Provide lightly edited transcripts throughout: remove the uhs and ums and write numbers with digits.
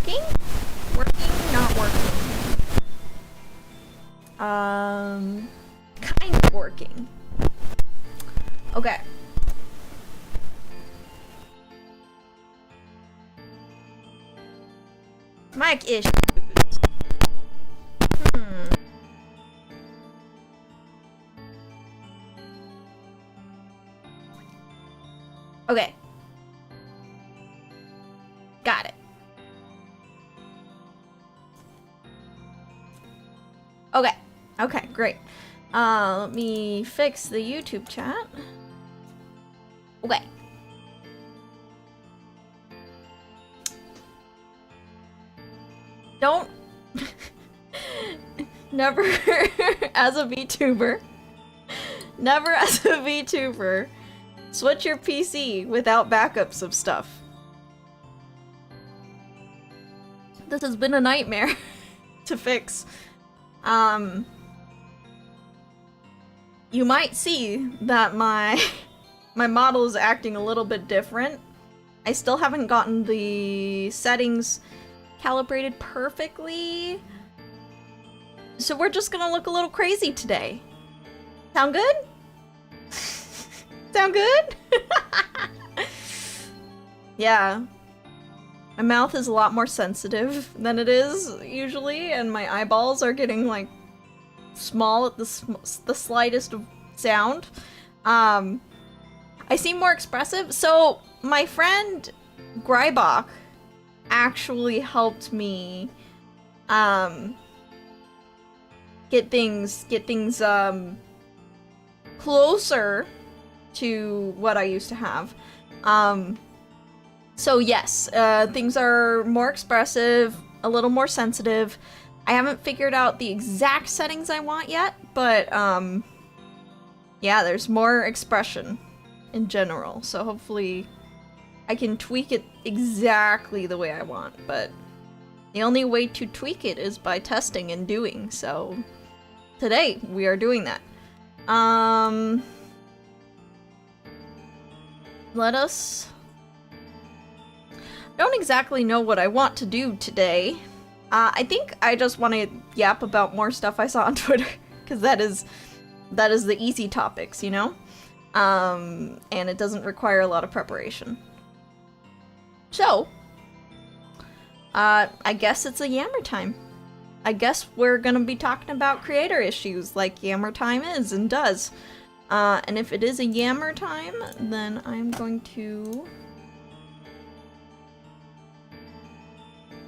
Working? Working, not working. Kind of working. Okay. Mic issues. Okay. Got it. Okay. Okay, great. Let me fix the YouTube chat. Okay. Don't... Never as a VTuber. Never as a VTuber. Switch your PC without backups of stuff. This has been a nightmare to fix. You might see that my model is acting a little bit different. I still haven't gotten the settings calibrated perfectly. So we're just gonna look a little crazy today. Sound good? Sound good? Yeah. My mouth is a lot more sensitive than it is usually, and my eyeballs are getting like small at the slightest of sound. I seem more expressive. So my friend Grybach actually helped me get things closer to what I used to have. So yes, things are more expressive, a little more sensitive. I haven't figured out the exact settings I want yet, but yeah, there's more expression in general, so hopefully I can tweak it exactly the way I want, but the only way to tweak it is by testing and doing, so today we are doing that. Let us... I don't exactly know what I want to do today. I think I just want to yap about more stuff I saw on Twitter, because that is the easy topics, you know? And it doesn't require a lot of preparation. So, I guess it's a Yammer time. I guess we're gonna be talking about creator issues like Yammer time is and does. And if it is a Yammer time, then I'm going to...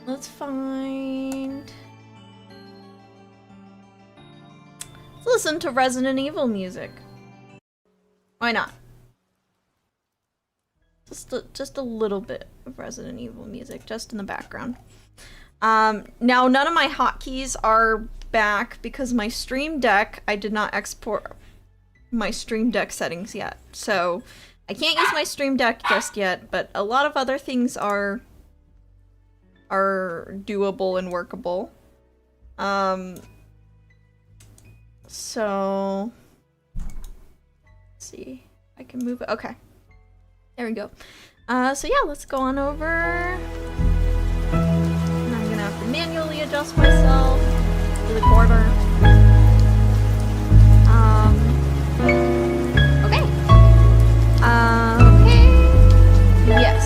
Let's find... Let's listen to Resident Evil music. Why not? Just a little bit of Resident Evil music, just in the background. Now, none of my hotkeys are back because my Stream Deck, I did not export my Stream Deck settings yet. So, I can't use my Stream Deck just yet, but a lot of other things are doable and workable. So... Let's see. I can move it. Okay. There we go. So yeah, let's go on over. And I'm gonna have to manually adjust myself to the corner. Okay. Okay. Yes.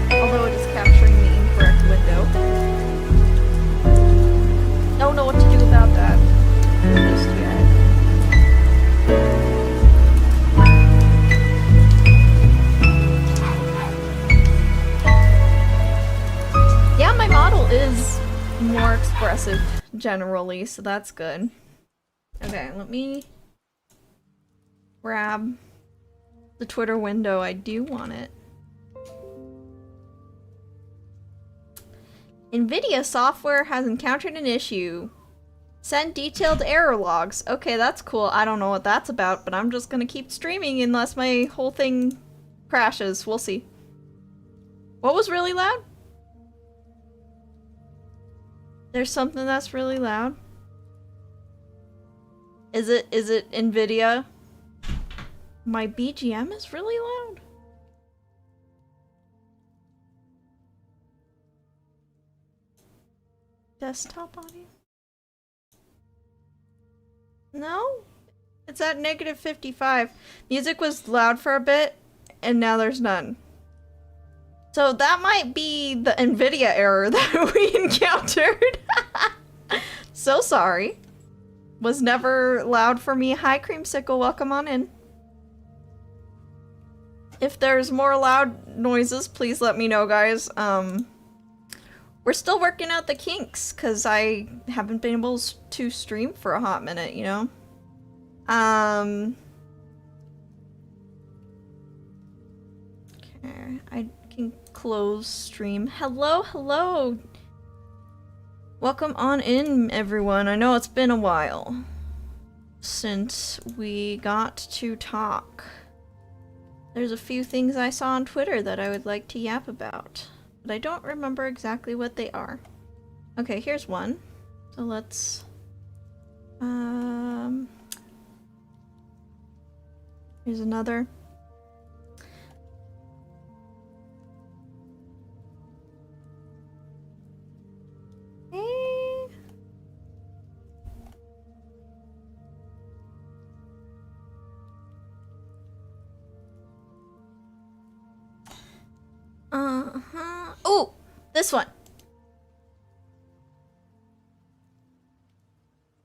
Okay. Although it is capturing the incorrect window. Don't know what to do about that just yet. Yeah, my model is more expressive generally, so that's good. Okay, let me grab the Twitter window. I do want it. NVIDIA software has encountered an issue. Send detailed error logs. Okay, that's cool. I don't know what that's about, but I'm just gonna keep streaming unless my whole thing crashes. We'll see. What was really loud? There's something that's really loud? Is it NVIDIA? My BGM is really loud? Desktop audio? No? It's at -55. Music was loud for a bit, and now there's none. So that might be the NVIDIA error that we encountered. So sorry. Was never loud for me. Hi, Creamsicle, welcome on in. If there's more loud noises, please let me know, guys. We're still working out the kinks, because I haven't been able to stream for a hot minute, you know? Okay, I can close stream. Hello, hello! Welcome on in, everyone. I know it's been a while since we got to talk. There's a few things I saw on Twitter that I would like to yap about, but I don't remember exactly what they are. Okay, here's one. So let's... Here's another. Hey. Oh, this one.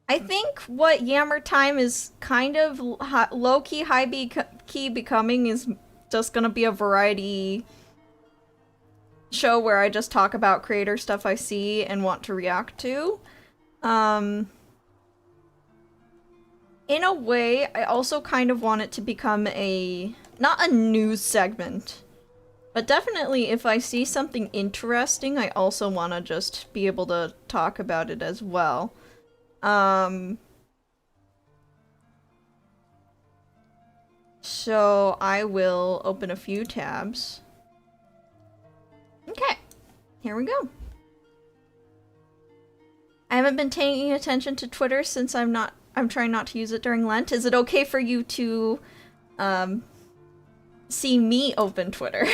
I think what Yammer Time is kind of low-key, high-key becoming is just gonna be a variety show where I just talk about creator stuff I see and want to react to. In a way, I also kind of want it to become not a news segment, but definitely if I see something interesting, I also want to just be able to talk about it as well. So I will open a few tabs. Okay, here we go. I haven't been paying attention to Twitter since I'm trying not to use it during Lent. Is it okay for you to, see me open Twitter?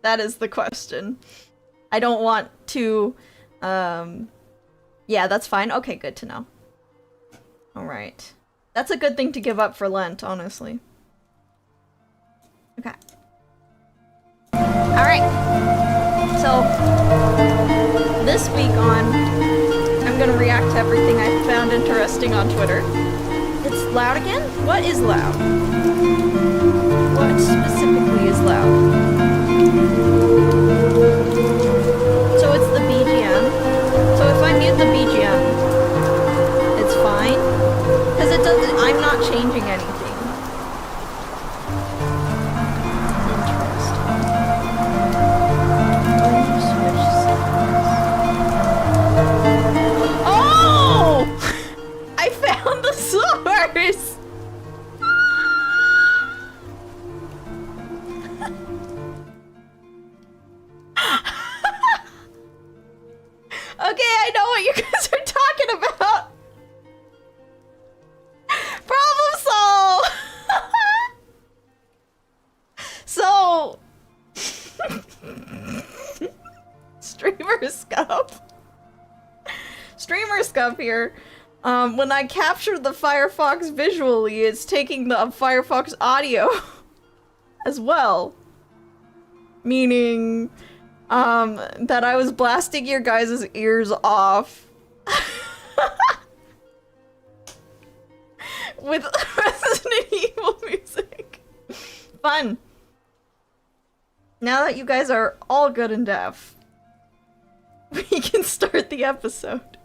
That is the question. I don't want to, yeah, that's fine. Okay, good to know. Alright. That's a good thing to give up for Lent, honestly. Okay. Alright. So, this week I'm gonna react to everything I found interesting on Twitter. It's loud again? What is loud? What specifically is loud? So it's the BGM. So if I mute the BGM, it's fine? Because it doesn't, I'm not changing anything. Source! Okay, I know what you guys are talking about! Problem solved! So... Streamer Scuff here. When I capture the Firefox visually, it's taking the Firefox audio as well. Meaning, that I was blasting your guys' ears off. With Resident Evil music. Fun. Now that you guys are all good and deaf, we can start the episode.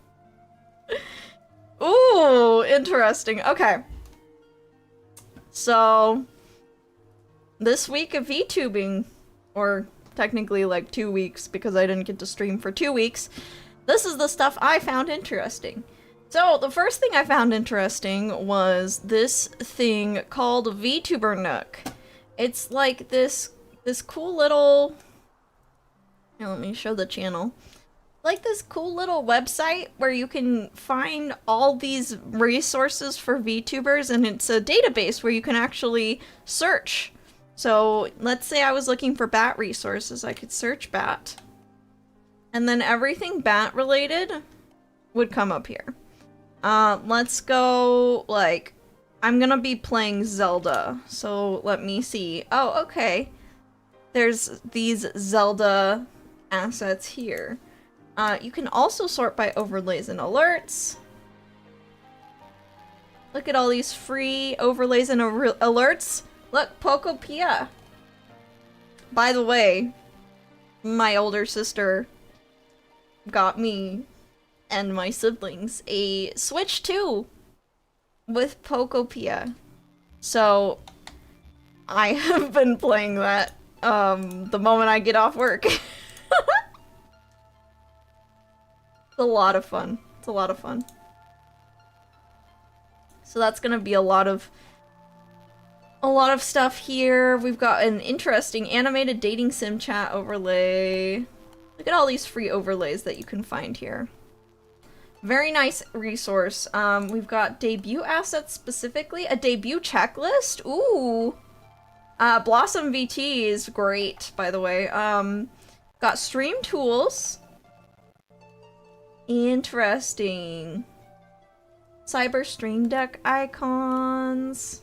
Ooh, interesting. Okay. So, this week of VTubing, or technically like 2 weeks because I didn't get to stream for 2 weeks, this is the stuff I found interesting. So, the first thing I found interesting was this thing called VTuber Nook. It's like this cool little... Here, let me show the channel. Like this cool little website where you can find all these resources for VTubers, and it's a database where you can actually search. So let's say I was looking for bat resources, I could search bat. And then everything bat related would come up here. Let's go, like, I'm gonna be playing Zelda, so let me see. Oh, okay. There's these Zelda assets here. You can also sort by overlays and alerts. Look at all these free overlays and alerts. Look, Pokopia. By the way, my older sister got me and my siblings a Switch 2 with Pokopia. So I have been playing that the moment I get off work. It's a lot of fun. It's a lot of fun. So that's gonna be a lot of stuff here. We've got an interesting animated dating sim chat overlay. Look at all these free overlays that you can find here. Very nice resource. We've got debut assets specifically. A debut checklist? Ooh! Blossom VT is great, by the way. Got stream tools. Interesting. Cyber Stream Deck icons.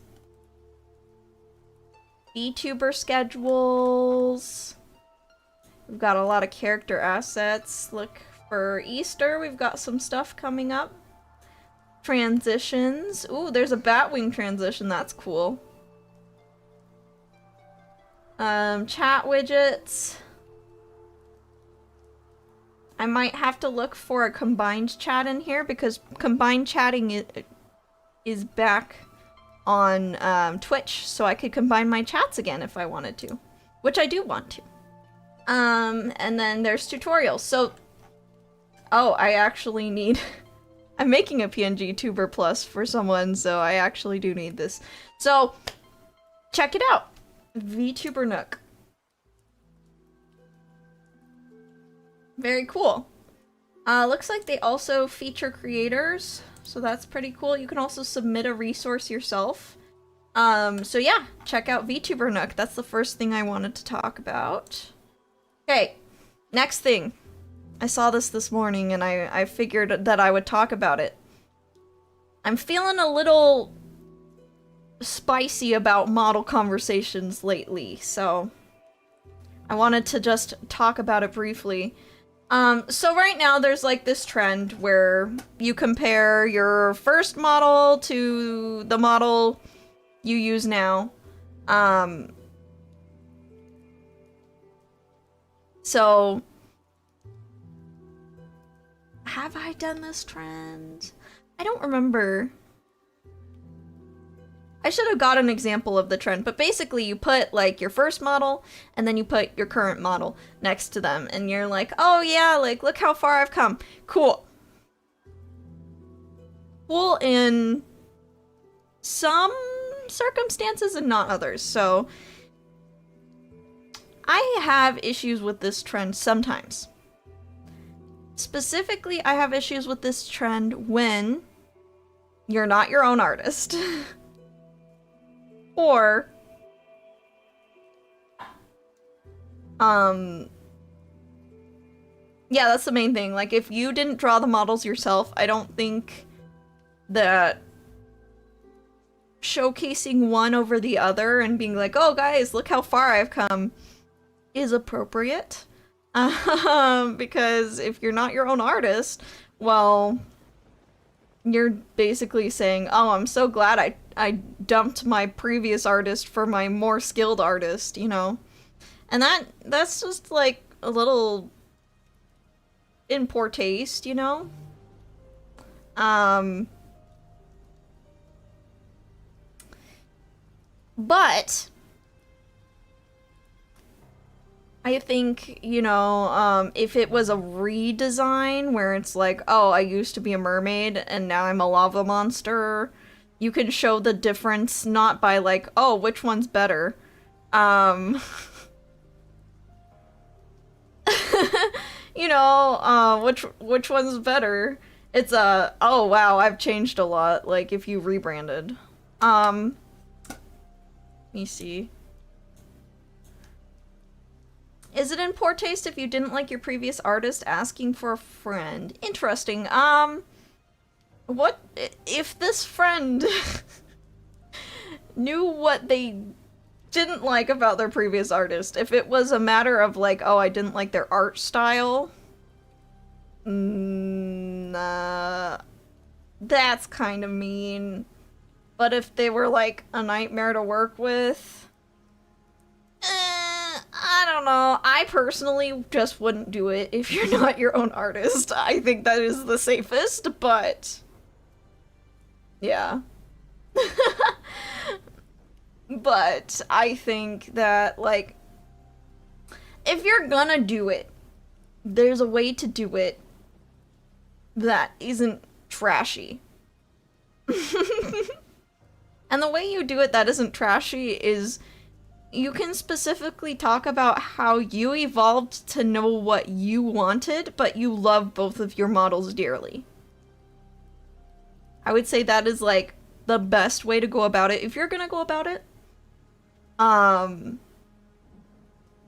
VTuber schedules. We've got a lot of character assets. Look, for Easter, we've got some stuff coming up. Transitions. Ooh, there's a Batwing transition. That's cool. Chat widgets. I might have to look for a combined chat in here because combined chatting is back on Twitch, so I could combine my chats again if I wanted to, which I do want to. And then there's tutorials. So, oh, I actually need. I'm making a PNG Tuber Plus for someone, so I actually do need this. So, check it out. VTuber Nook. Very cool. Looks like they also feature creators, so that's pretty cool. You can also submit a resource yourself. So yeah, check out VTuber Nook. That's the first thing I wanted to talk about. Okay, next thing. I saw this morning and I figured that I would talk about it. I'm feeling a little spicy about model conversations lately, so I wanted to just talk about it briefly. So right now there's like this trend where you compare your first model to the model you use now. So have I done this trend? I don't remember. I should have got an example of the trend, but basically you put like your first model and then you put your current model next to them and you're like, oh yeah, like look how far I've come. Cool. Cool in some circumstances and not others. So I have issues with this trend sometimes. Specifically, I have issues with this trend when you're not your own artist. Or, yeah, that's the main thing. Like, if you didn't draw the models yourself, I don't think that showcasing one over the other and being like, oh guys, look how far I've come, is appropriate. Because if you're not your own artist, well, you're basically saying, oh, I'm so glad I dumped my previous artist for my more skilled artist, you know? And that's just, like, a little in poor taste, you know? But I think, you know, if it was a redesign where it's like, oh, I used to be a mermaid and now I'm a lava monster, you can show the difference not by like, oh, which one's better. You know, which one's better? It's oh wow, I've changed a lot, like if you rebranded. Let me see. Is it in poor taste if you didn't like your previous artist asking for a friend? Interesting. What if this friend knew what they didn't like about their previous artist? If it was a matter of like, oh, I didn't like their art style, that's kind of mean. But if they were like a nightmare to work with, I don't know. I personally just wouldn't do it if you're not your own artist. I think that is the safest, but yeah. But I think that, like, if you're gonna do it, there's a way to do it that isn't trashy. And the way you do it that isn't trashy is you can specifically talk about how you evolved to know what you wanted, but you love both of your models dearly. I would say that is, like, the best way to go about it. If you're gonna go about it,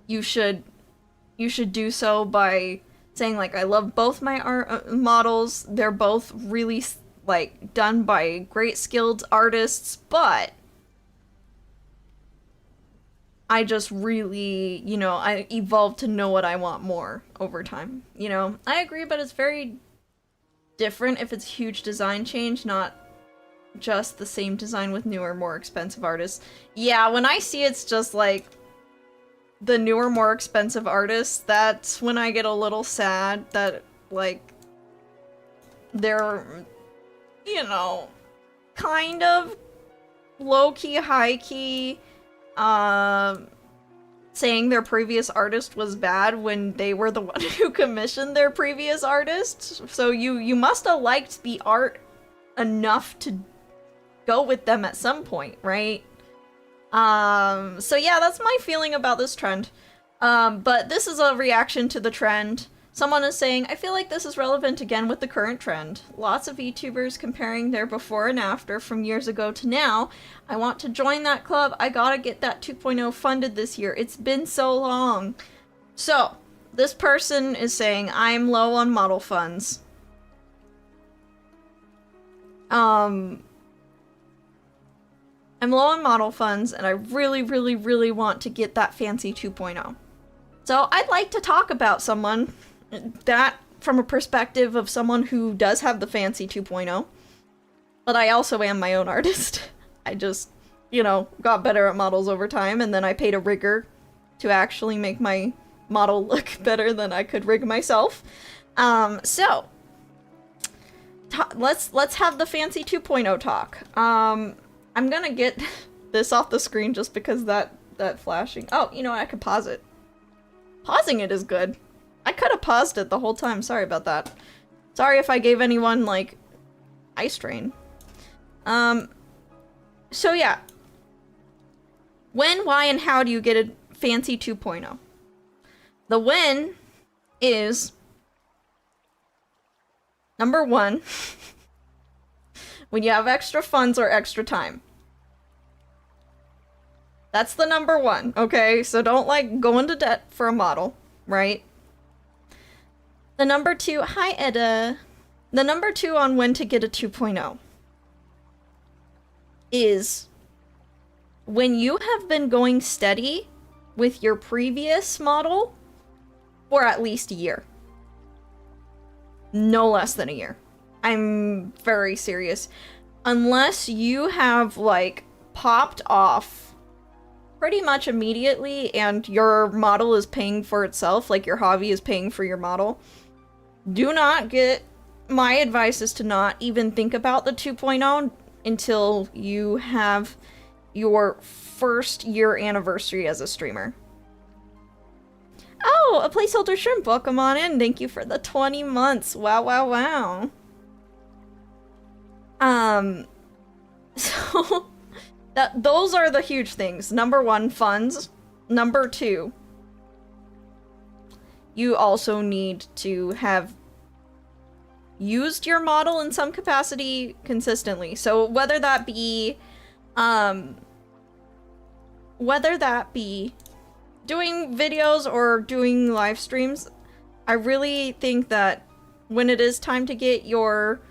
you should do so by saying, like, I love both my models. They're both really, like, done by great skilled artists, but I just really, you know, I evolved to know what I want more over time. You know, I agree, but it's very different if it's a huge design change, not just the same design with newer, more expensive artists. Yeah, when I see it's just like the newer, more expensive artists, that's when I get a little sad that, like, they're, you know, kind of low-key, high-key, saying their previous artist was bad when they were the one who commissioned their previous artist. So you must have liked the art enough to go with them at some point, right? So yeah, that's my feeling about this trend. But this is a reaction to the trend. Someone is saying, I feel like this is relevant again with the current trend. Lots of VTubers comparing their before and after from years ago to now. I want to join that club. I gotta get that 2.0 funded this year. It's been so long. So, this person is saying, I'm low on model funds. I'm low on model funds, and I really, really, really want to get that fancy 2.0. So, I'd like to talk about someone that from a perspective of someone who does have the fancy 2.0, but I also am my own artist. I just, you know, got better at models over time, and then I paid a rigger to actually make my model look better than I could rig myself. So let's have the fancy 2.0 talk. I'm gonna get this off the screen just because that flashing. Oh, you know what? I could pause it. Pausing it is good. I could have paused it the whole time. Sorry about that. Sorry if I gave anyone, like, eye strain. So yeah. When, why, and how do you get a fancy 2.0? The when is number one, when you have extra funds or extra time. That's the number one, okay? So don't, like, go into debt for a model, right? The number two, hi Edda. The number two on when to get a 2.0 is when you have been going steady with your previous model for at least a year. No less than a year. I'm very serious. Unless you have, like, popped off pretty much immediately and your model is paying for itself, like your hobby is paying for your model, do not get... My advice is to not even think about the 2.0 until you have your first year anniversary as a streamer. Oh, a placeholder shrimp, welcome on in. Thank you for the 20 months. Wow, wow, wow. So those are the huge things. Number one, funds. Number two, you also need to have used your model in some capacity consistently. So whether that be doing videos or doing live streams, I really think that when it is time to get your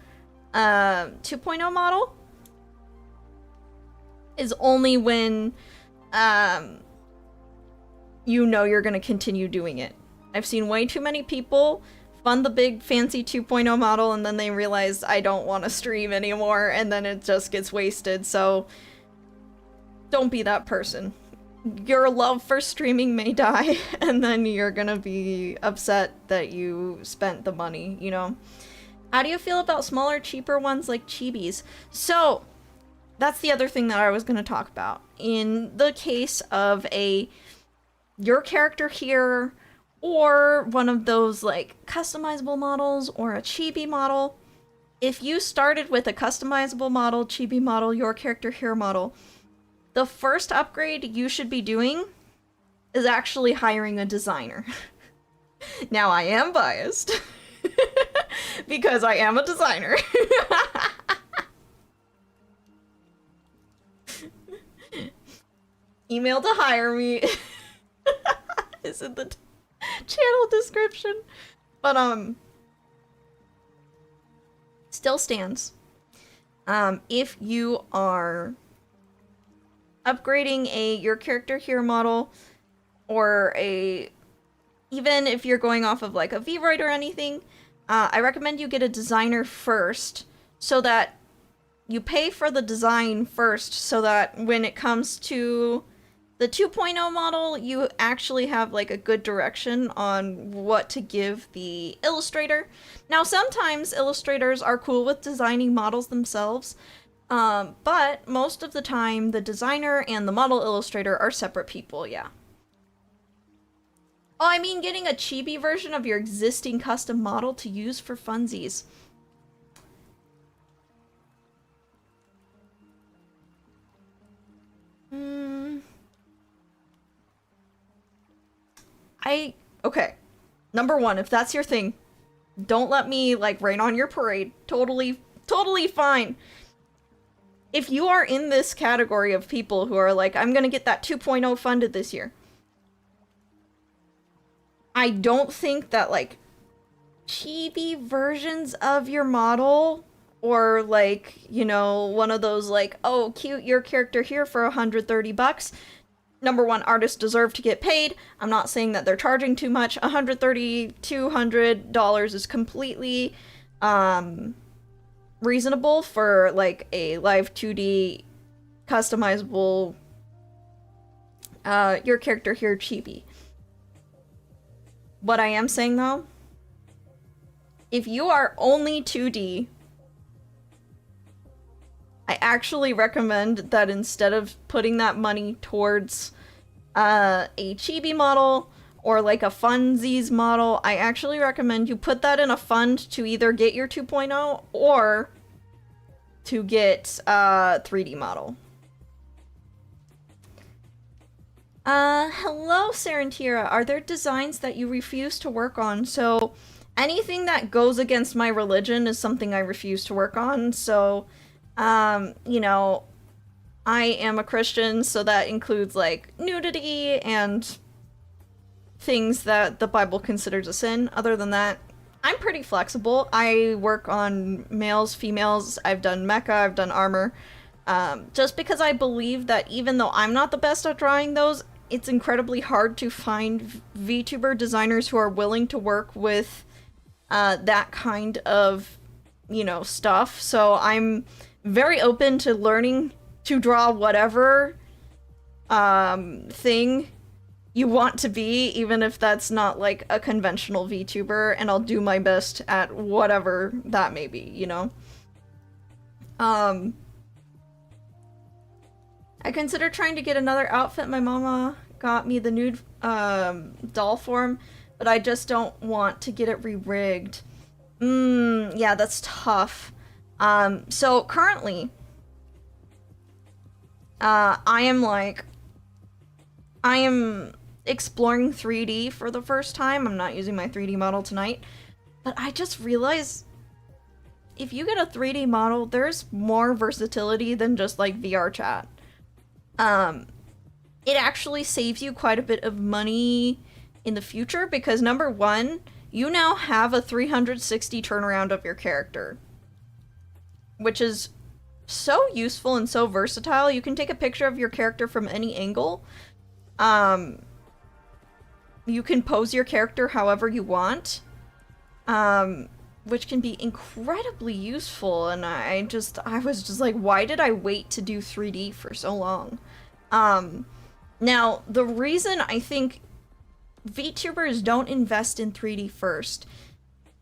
2.0 model is only when you know you're going to continue doing it. I've seen way too many people fund the big fancy 2.0 model and then they realize I don't want to stream anymore and then it just gets wasted, so don't be that person. Your love for streaming may die and then you're gonna be upset that you spent the money, you know? How do you feel about smaller, cheaper ones like Chibis? So, that's the other thing that I was gonna talk about. In the case of your character here, or one of those like customizable models or a chibi model, if you started with a customizable model, chibi model, your character here model, the first upgrade you should be doing is actually hiring a designer. Now I am biased because I am a designer. Email to hire me is in the channel description. But still stands. If you are upgrading your character here model, or even if you're going off of like a VRoid or anything, I recommend you get a designer first, so that you pay for the design first, so that when it comes to the 2.0 model, you actually have like a good direction on what to give the illustrator. Now, sometimes illustrators are cool with designing models themselves, but most of the time, the designer and the model illustrator are separate people, yeah. Oh, I mean getting a chibi version of your existing custom model to use for funsies. Okay. Number one, if that's your thing, don't let me, like, rain on your parade. Totally fine. If you are in this category of people who are like, I'm gonna get that 2.0 funded this year, I don't think that, like, chibi versions of your model, or, like, you know, one of those, like, oh, cute, your character here for $130. Number one, artists deserve to get paid. I'm not saying that they're charging too much. $130, $200 is completely reasonable for like a live 2D customizable your character here chibi. What I am saying though, if you are only 2D, I actually recommend that instead of putting that money towards a chibi model or like a funsies model, I actually recommend you put that in a fund to either get your 2.0 or to get a 3D model. Hello, Sarantira. Are there designs that you refuse to work on? So, anything that goes against my religion is something I refuse to work on, so you know, I am a Christian, so that includes, like, nudity and things that the Bible considers a sin. Other than that, I'm pretty flexible. I work on males, females, I've done mecha, I've done armor. Just because I believe that even though I'm not the best at drawing those, it's incredibly hard to find VTuber designers who are willing to work with that kind of, you know, stuff. So I'm very open to learning to draw whatever thing you want to be, even if that's not like a conventional VTuber, and I'll do my best at whatever that may be, you know? I consider trying to get another outfit. My mama got me the nude doll form, but I just don't want to get it re-rigged. Yeah, that's tough. So currently, I am exploring 3D for the first time. I'm not using my 3D model tonight, but I just realized if you get a 3D model, there's more versatility than just like VR chat. it actually saves you quite a bit of money in the future because number one, you now have a 360 turnaround of your character, which is so useful and so versatile. You can take a picture of your character from any angle. You can pose your character however you want, which can be incredibly useful. And I was just like, why did I wait to do 3D for so long? Now, the reason I think VTubers don't invest in 3D first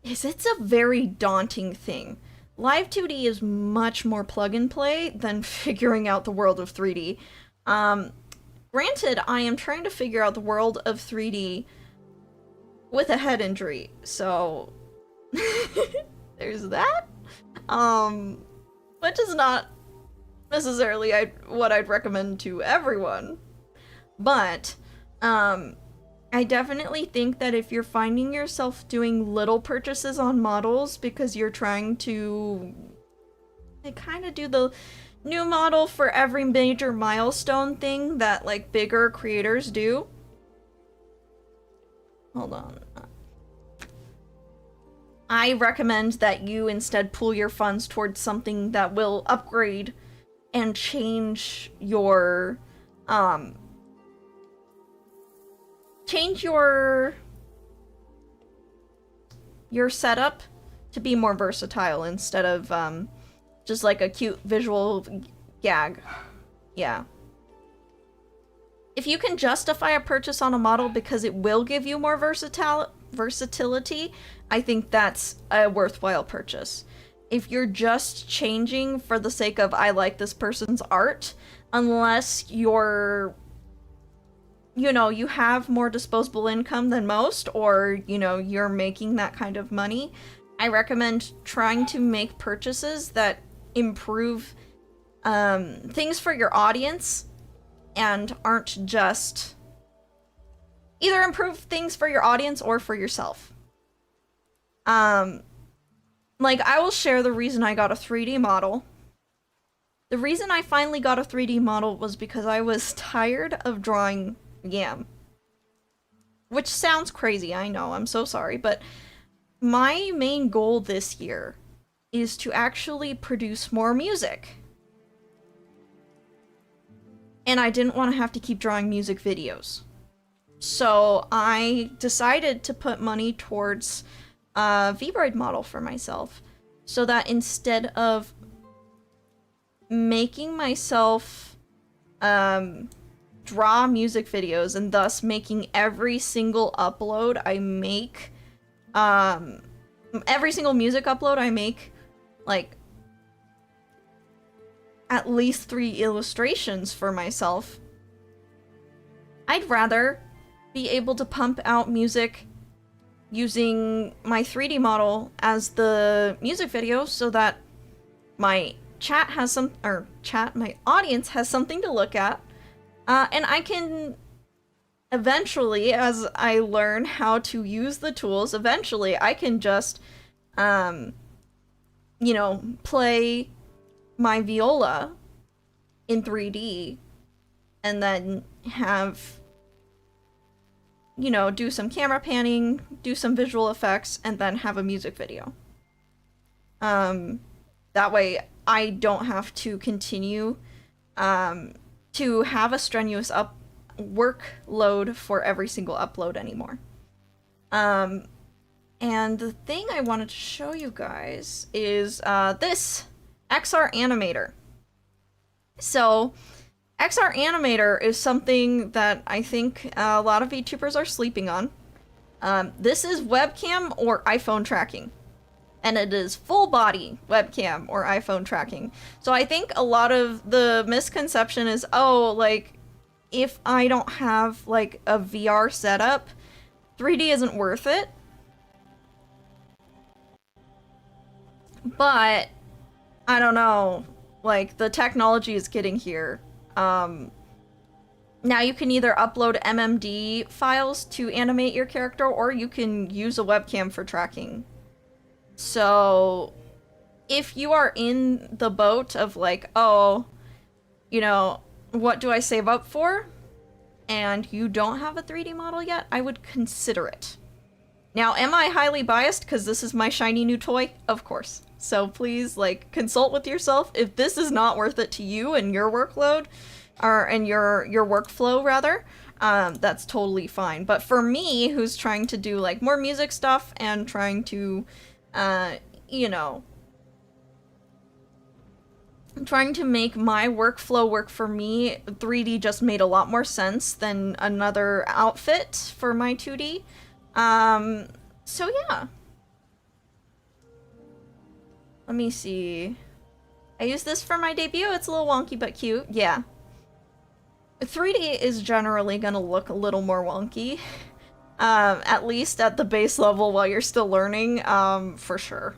is it's a very daunting thing. Live 2D is much more plug and play than figuring out the world of 3D. Granted, I am trying to figure out the world of 3D with a head injury, so there's that. Which is not necessarily what I'd recommend to everyone. But, I definitely think that if you're finding yourself doing little purchases on models because you're trying to kind of do the new model for every major milestone thing that like bigger creators do. Hold on. I recommend that you instead pool your funds towards something that will upgrade and change your setup to be more versatile instead of just like a cute visual gag. Yeah. If you can justify a purchase on a model because it will give you more versatility, I think that's a worthwhile purchase. If you're just changing for the sake of I like this person's art, unless you're, you know, you have more disposable income than most, or, you know, you're making that kind of money, I recommend trying to make purchases that improve things for your audience and aren't just either improve things for your audience or for yourself. Like, I will share the reason I got a 3D model. The reason I finally got a 3D model was because I was tired of drawing Yam. Which sounds crazy, I know, I'm so sorry, but my main goal this year is to actually produce more music. And I didn't want to have to keep drawing music videos. So I decided to put money towards a VBraid model for myself, so that instead of making myself draw music videos and thus making every single upload I make, every single music upload I make, like, at least 3 illustrations for myself, I'd rather be able to pump out music using my 3D model as the music video so that my my audience has something to look at, and I can eventually, as I learn how to use the tools, eventually I can just, you know, play my viola in 3D and then have, you know, do some camera panning, do some visual effects, and then have a music video. That way I don't have to continue to have a strenuous workload for every single upload anymore. And the thing I wanted to show you guys is this XR Animator. So XR Animator is something that I think a lot of VTubers are sleeping on. This is webcam or iPhone tracking. And it is full body webcam or iPhone tracking. So I think a lot of the misconception is, oh, like, if I don't have, like, a VR setup, 3D isn't worth it. But, I don't know, like, the technology is getting here. Now you can either upload MMD files to animate your character, or you can use a webcam for tracking. So, if you are in the boat of like, oh, you know, what do I save up for? and you don't have a 3D model yet, I would consider it. Now, am I highly biased because this is my shiny new toy? Of course. So please, like, consult with yourself. If this is not worth it to you and your workload, and your workflow rather, that's totally fine. But for me, who's trying to do like more music stuff and trying to, you know, trying to make my workflow work for me, 3D just made a lot more sense than another outfit for my 2D. So yeah. Let me see. I used this for my debut. It's a little wonky but cute. Yeah. 3D is generally gonna look a little more wonky. At least at the base level while you're still learning, for sure.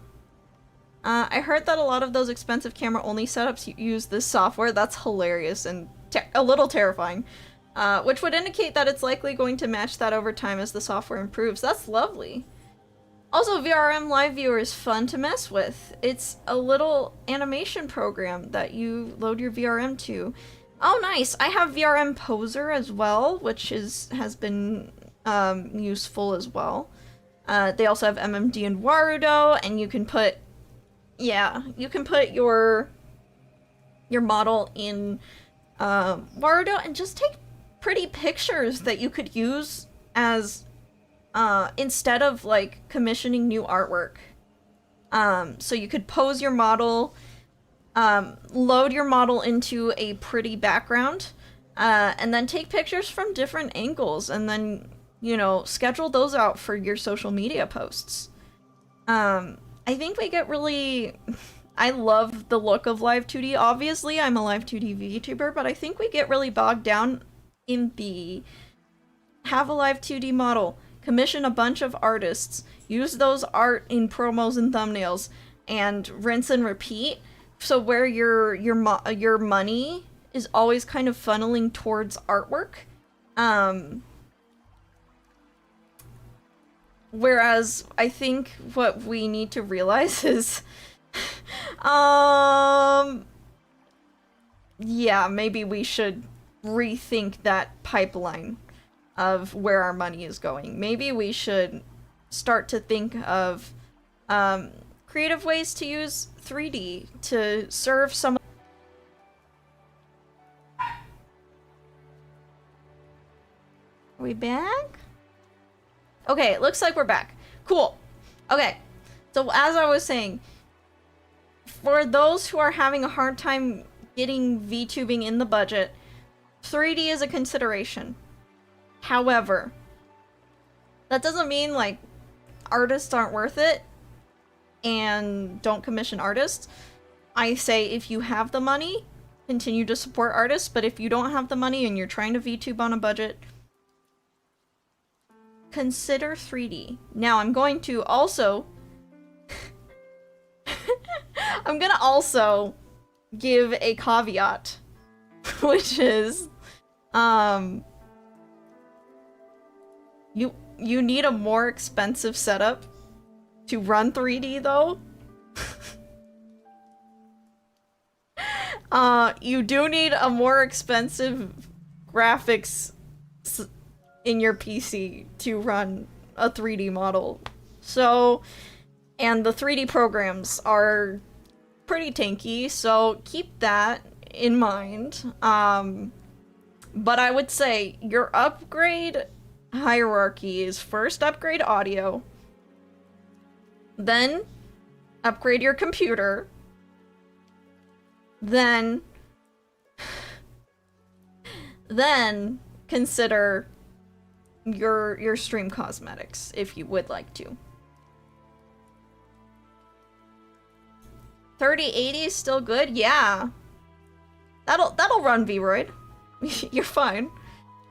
I heard that a lot of those expensive camera-only setups use this software. That's hilarious and a little terrifying. Which would indicate that it's likely going to match that over time as the software improves. That's lovely. Also, VRM Live Viewer is fun to mess with. It's a little animation program that you load your VRM to. Oh, nice! I have VRM Poser as well, which has been useful as well. They also have MMD and Warudo, and you can put, yeah, you can put your model in Warudo and just take pretty pictures that you could use as instead of like commissioning new artwork. So you could pose your model, load your model into a pretty background, and then take pictures from different angles, and then, you know, schedule those out for your social media posts. I think we get really... I love the look of Live 2D. Obviously, I'm a Live 2D VTuber, but I think we get really bogged down in the... have a Live 2D model, commission a bunch of artists, use those art in promos and thumbnails, and rinse and repeat. So where your money is always kind of funneling towards artwork. Whereas I think what we need to realize is, yeah, maybe we should rethink that pipeline of where our money is going. Maybe we should start to think of creative ways to use 3D to serve some... Are we back? Okay, it looks like we're back. Cool. Okay, so as I was saying, for those who are having a hard time getting VTubing in the budget, 3D is a consideration. However, that doesn't mean, like, artists aren't worth it and don't commission artists. I say if you have the money, continue to support artists, but if you don't have the money and you're trying to VTube on a budget, consider 3D. Now, I'm going to also... I'm gonna also give a caveat, which is, you need a more expensive setup to run 3D, though. You do need a more expensive graphics in your PC to run a 3D model. So, and the 3D programs are pretty tanky, so keep that in mind. But I would say your upgrade hierarchy is first upgrade audio, then upgrade your computer, then consider your stream cosmetics if you would like to. 3080 is still good? Yeah. That'll run VRoid. You're fine.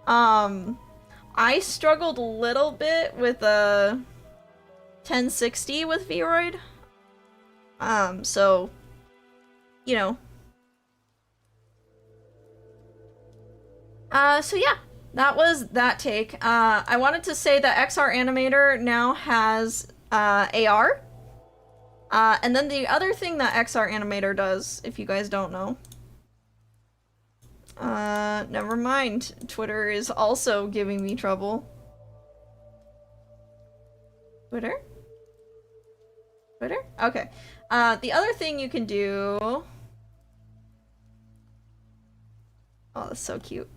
I struggled a little bit with a 1060 with VRoid. So, you know. So yeah, that was that take. I wanted to say that XR Animator now has AR. And then the other thing that XR Animator does, if you guys don't know, Never mind. Twitter is also giving me trouble. Twitter? Twitter? Okay. The other thing you can do... Oh, that's so cute.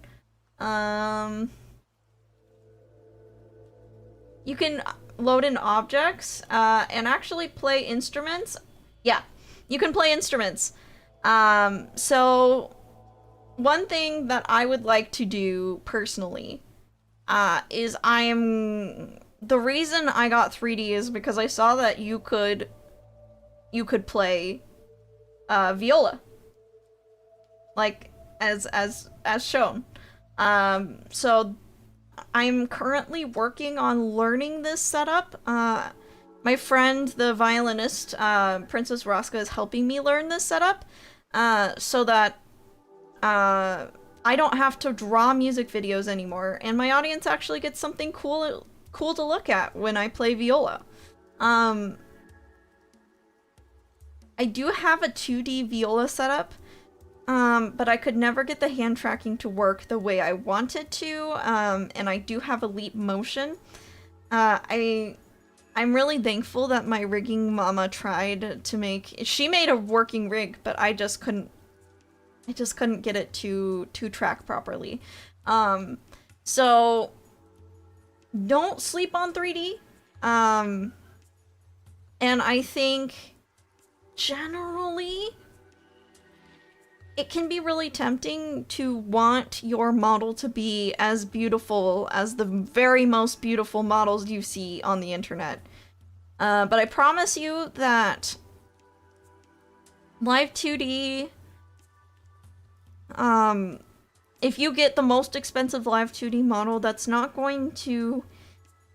You can load in objects, and actually play instruments. Yeah, you can play instruments. So one thing that I would like to do personally, is the reason I got 3D is because I saw that you could play, viola. Like, as shown. So I'm currently working on learning this setup. My friend, the violinist, Princess Roska, is helping me learn this setup, so that I don't have to draw music videos anymore, and my audience actually gets something cool to look at when I play viola. I do have a 2D viola setup, but I could never get the hand tracking to work the way I want it to, and I do have a Leap Motion. I'm really thankful that my rigging mama tried to she made a working rig, but I just couldn't get it to track properly. So don't sleep on 3D. And I think generally it can be really tempting to want your model to be as beautiful as the very most beautiful models you see on the internet. But I promise you that Live 2D, if you get the most expensive Live 2D model, that's not going to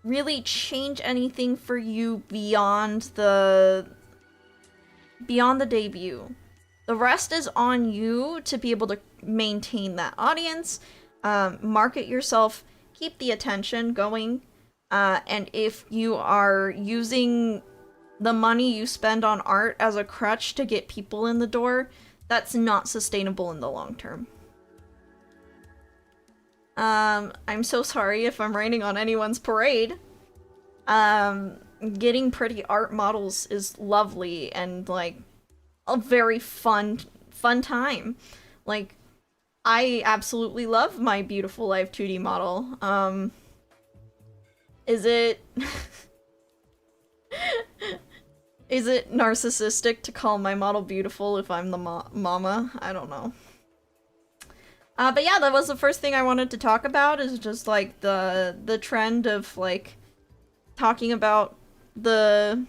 really change anything for you beyond the debut. The rest is on you to be able to maintain that audience, market yourself, keep the attention going, and if you are using the money you spend on art as a crutch to get people in the door, that's not sustainable in the long term. I'm so sorry if I'm raining on anyone's parade. Getting pretty art models is lovely and, like, a very fun time. Like, I absolutely love my beautiful Live 2D model. Is it... Is it narcissistic to call my model beautiful if I'm the mama? I don't know. But yeah, that was the first thing I wanted to talk about, is just, like, the trend of, like, talking about the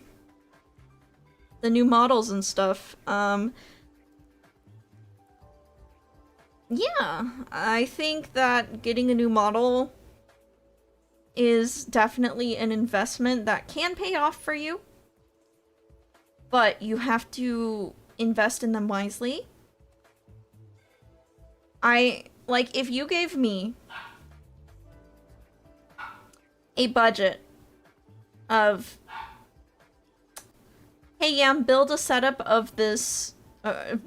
new models and stuff. Yeah, I think that getting a new model is definitely an investment that can pay off for you, but you have to invest in them wisely. Like, if you gave me a budget of, hey Yam, build a setup of this,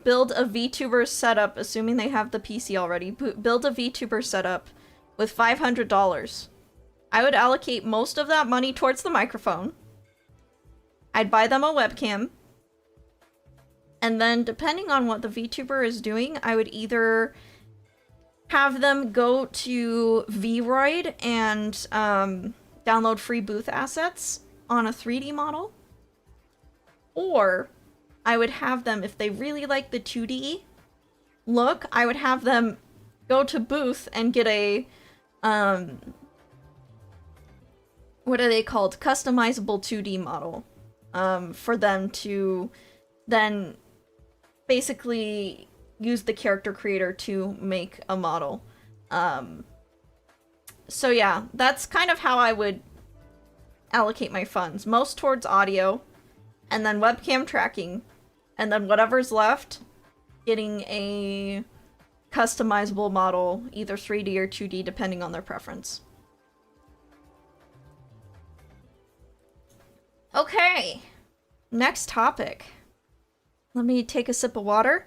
build a VTuber setup, assuming they have the PC already, build a VTuber setup with $500. I would allocate most of that money towards the microphone. I'd buy them a webcam. And then, depending on what the VTuber is doing, I would either have them go to Vroid and download free booth assets on a 3D model. Or I would have them, if they really like the 2D look, I would have them go to Booth and get a, what are they called? Customizable 2D model. For them to then basically use the character creator to make a model. So yeah, that's kind of how I would allocate my funds. Most towards audio, and then webcam tracking, and then whatever's left, getting a customizable model, either 3D or 2D, depending on their preference. Okay, next topic. Let me take a sip of water.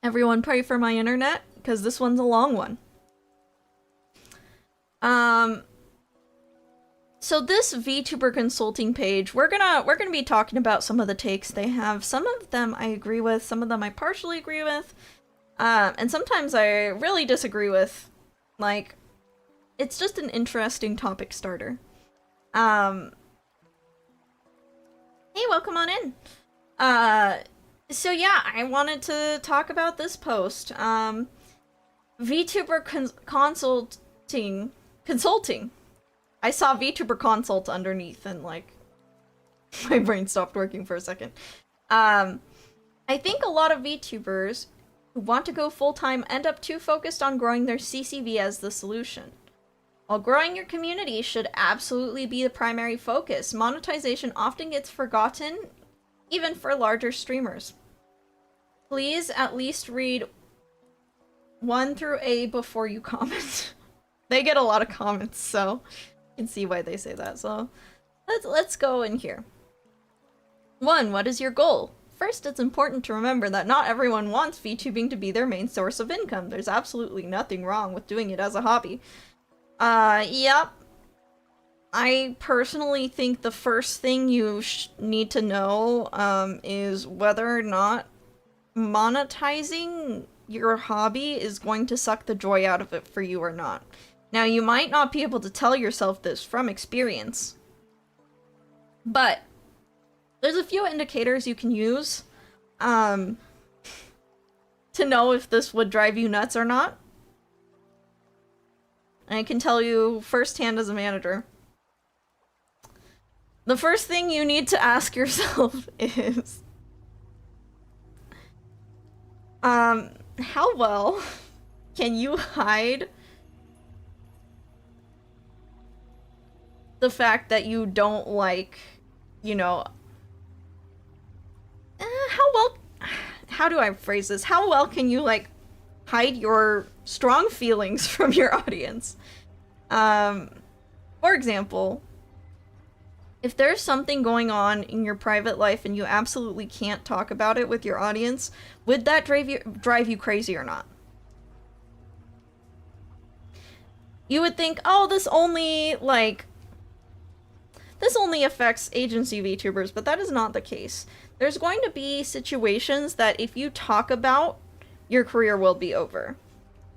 Everyone pray for my internet, because this one's a long one. So this VTuber consulting page, we're gonna be talking about some of the takes they have. Some of them I agree with, some of them I partially agree with, and sometimes I really disagree with. Like, it's just an interesting topic starter. Hey, welcome on in. So yeah, I wanted to talk about this post. VTuber consulting. I saw VTuber consult underneath and like my brain stopped working for a second. I think a lot of VTubers who want to go full-time end up too focused on growing their CCV as the solution. While growing your community should absolutely be the primary focus, monetization often gets forgotten, even for larger streamers. Please at least read 1 through A before you comment. They get a lot of comments, so I can see why they say that. So let's go in here. 1. What is your goal? First, it's important to remember that not everyone wants VTubing to be their main source of income. There's absolutely nothing wrong with doing it as a hobby. Yep. I personally think the first thing you need to know is whether or not monetizing your hobby is going to suck the joy out of it for you or not. Now, you might not be able to tell yourself this from experience, but there's a few indicators you can use to know if this would drive you nuts or not. And I can tell you firsthand as a manager. The first thing you need to ask yourself is, how well can you hide the fact that you don't like, you know, how do I phrase this? How well can you, like, hide your strong feelings from your audience? For example, if there's something going on in your private life and you absolutely can't talk about it with your audience, would that drive you crazy or not? You would think, oh, this only affects agency VTubers, but that is not the case. There's going to be situations that if you talk about, your career will be over.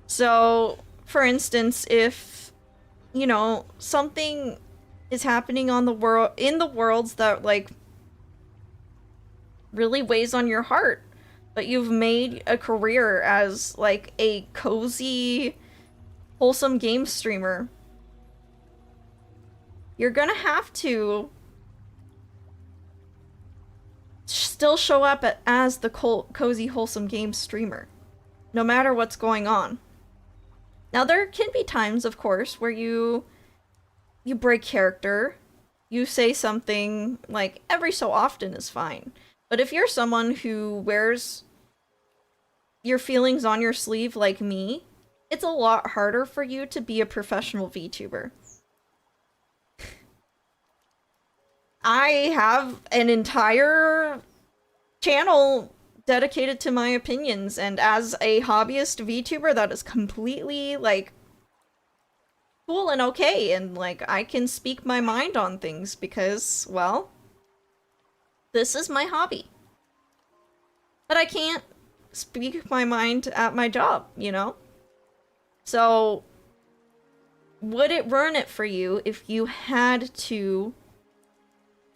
So, for instance, if, you know, something is happening in the worlds that, like, really weighs on your heart, but you've made a career as, like, a cozy, wholesome game streamer, you're gonna have to still show up as the cozy, wholesome game streamer, no matter what's going on. Now, there can be times, of course, where you break character, you say something, like, every so often is fine. But if you're someone who wears your feelings on your sleeve like me, it's a lot harder for you to be a professional VTuber. I have an entire channel dedicated to my opinions, and as a hobbyist VTuber, that is completely, like, cool and okay, and, like, I can speak my mind on things because, well, this is my hobby. But I can't speak my mind at my job, you know? So, would it ruin it for you if you had to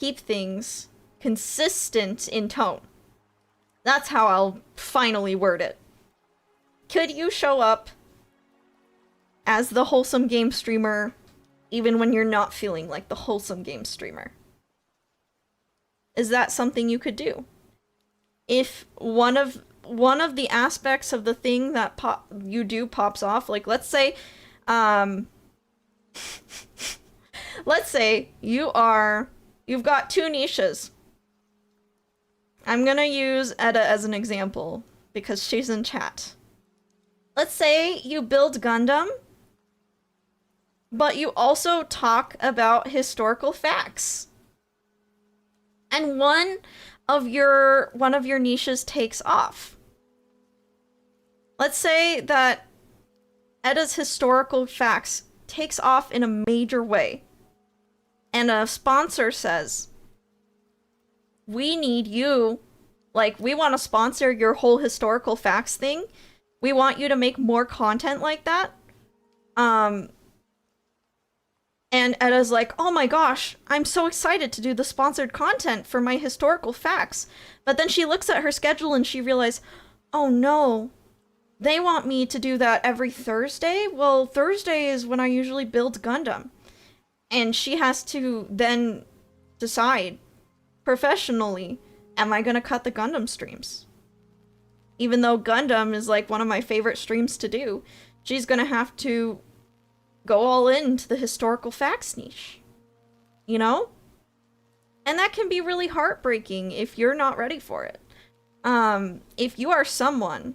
keep things consistent in tone? That's how I'll finally word it. Could you show up as the wholesome game streamer even when you're not feeling like the wholesome game streamer? Is that something you could do? If one of the aspects of the thing that you do pops off, like, let's say you've got two niches. I'm gonna use Edda as an example because she's in chat. Let's say you build Gundam, but you also talk about historical facts. And one of your niches takes off. let's say that Edda's historical facts takes off in a major way, and a sponsor says, we need you, like, we want to sponsor your whole historical facts thing. We want you to make more content like that. And Edda's like, oh my gosh, I'm so excited to do the sponsored content for my historical facts. But then she looks at her schedule and she realizes, oh no, they want me to do that every Thursday? Well, Thursday is when I usually build Gundam. And she has to then decide professionally, am I gonna cut the Gundam streams? Even though Gundam is like one of my favorite streams to do, she's gonna have to go all into the historical facts niche. You know? And that can be really heartbreaking if you're not ready for it. If you are someone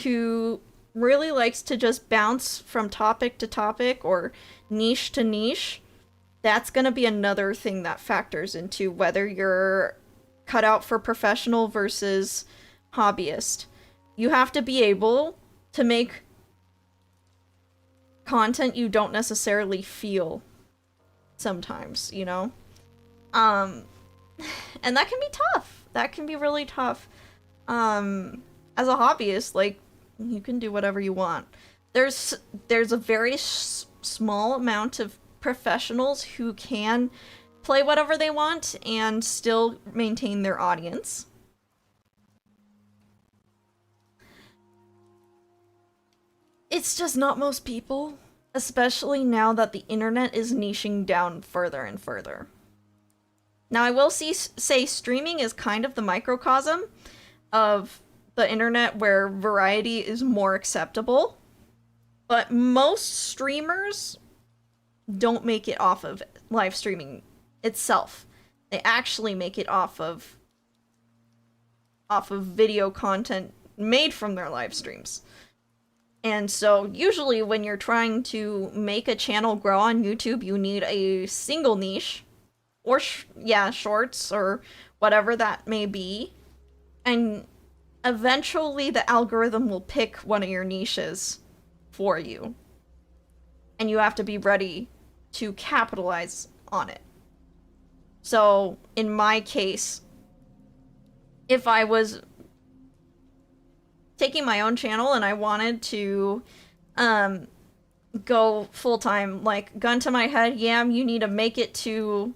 who really likes to just bounce from topic to topic or niche to niche, that's going to be another thing that factors into whether you're cut out for professional versus hobbyist. You have to be able to make content you don't necessarily feel sometimes, you know? And that can be tough. That can be really tough. As a hobbyist, like, you can do whatever you want. There's a very small amount of professionals who can play whatever they want and still maintain their audience. It's just not most people, especially now that the internet is niching down further and further. Now, I will say streaming is kind of the microcosm of the internet where variety is more acceptable, but most streamers don't make it off of live streaming itself. They actually make it off of video content made from their live streams. And so usually when you're trying to make a channel grow on YouTube, you need a single niche, or shorts or whatever that may be, and eventually the algorithm will pick one of your niches for you, and you have to be ready to capitalize on it. So in my case, if I was taking my own channel and I wanted to go full-time, like, gun to my head, Yam, you need to make it to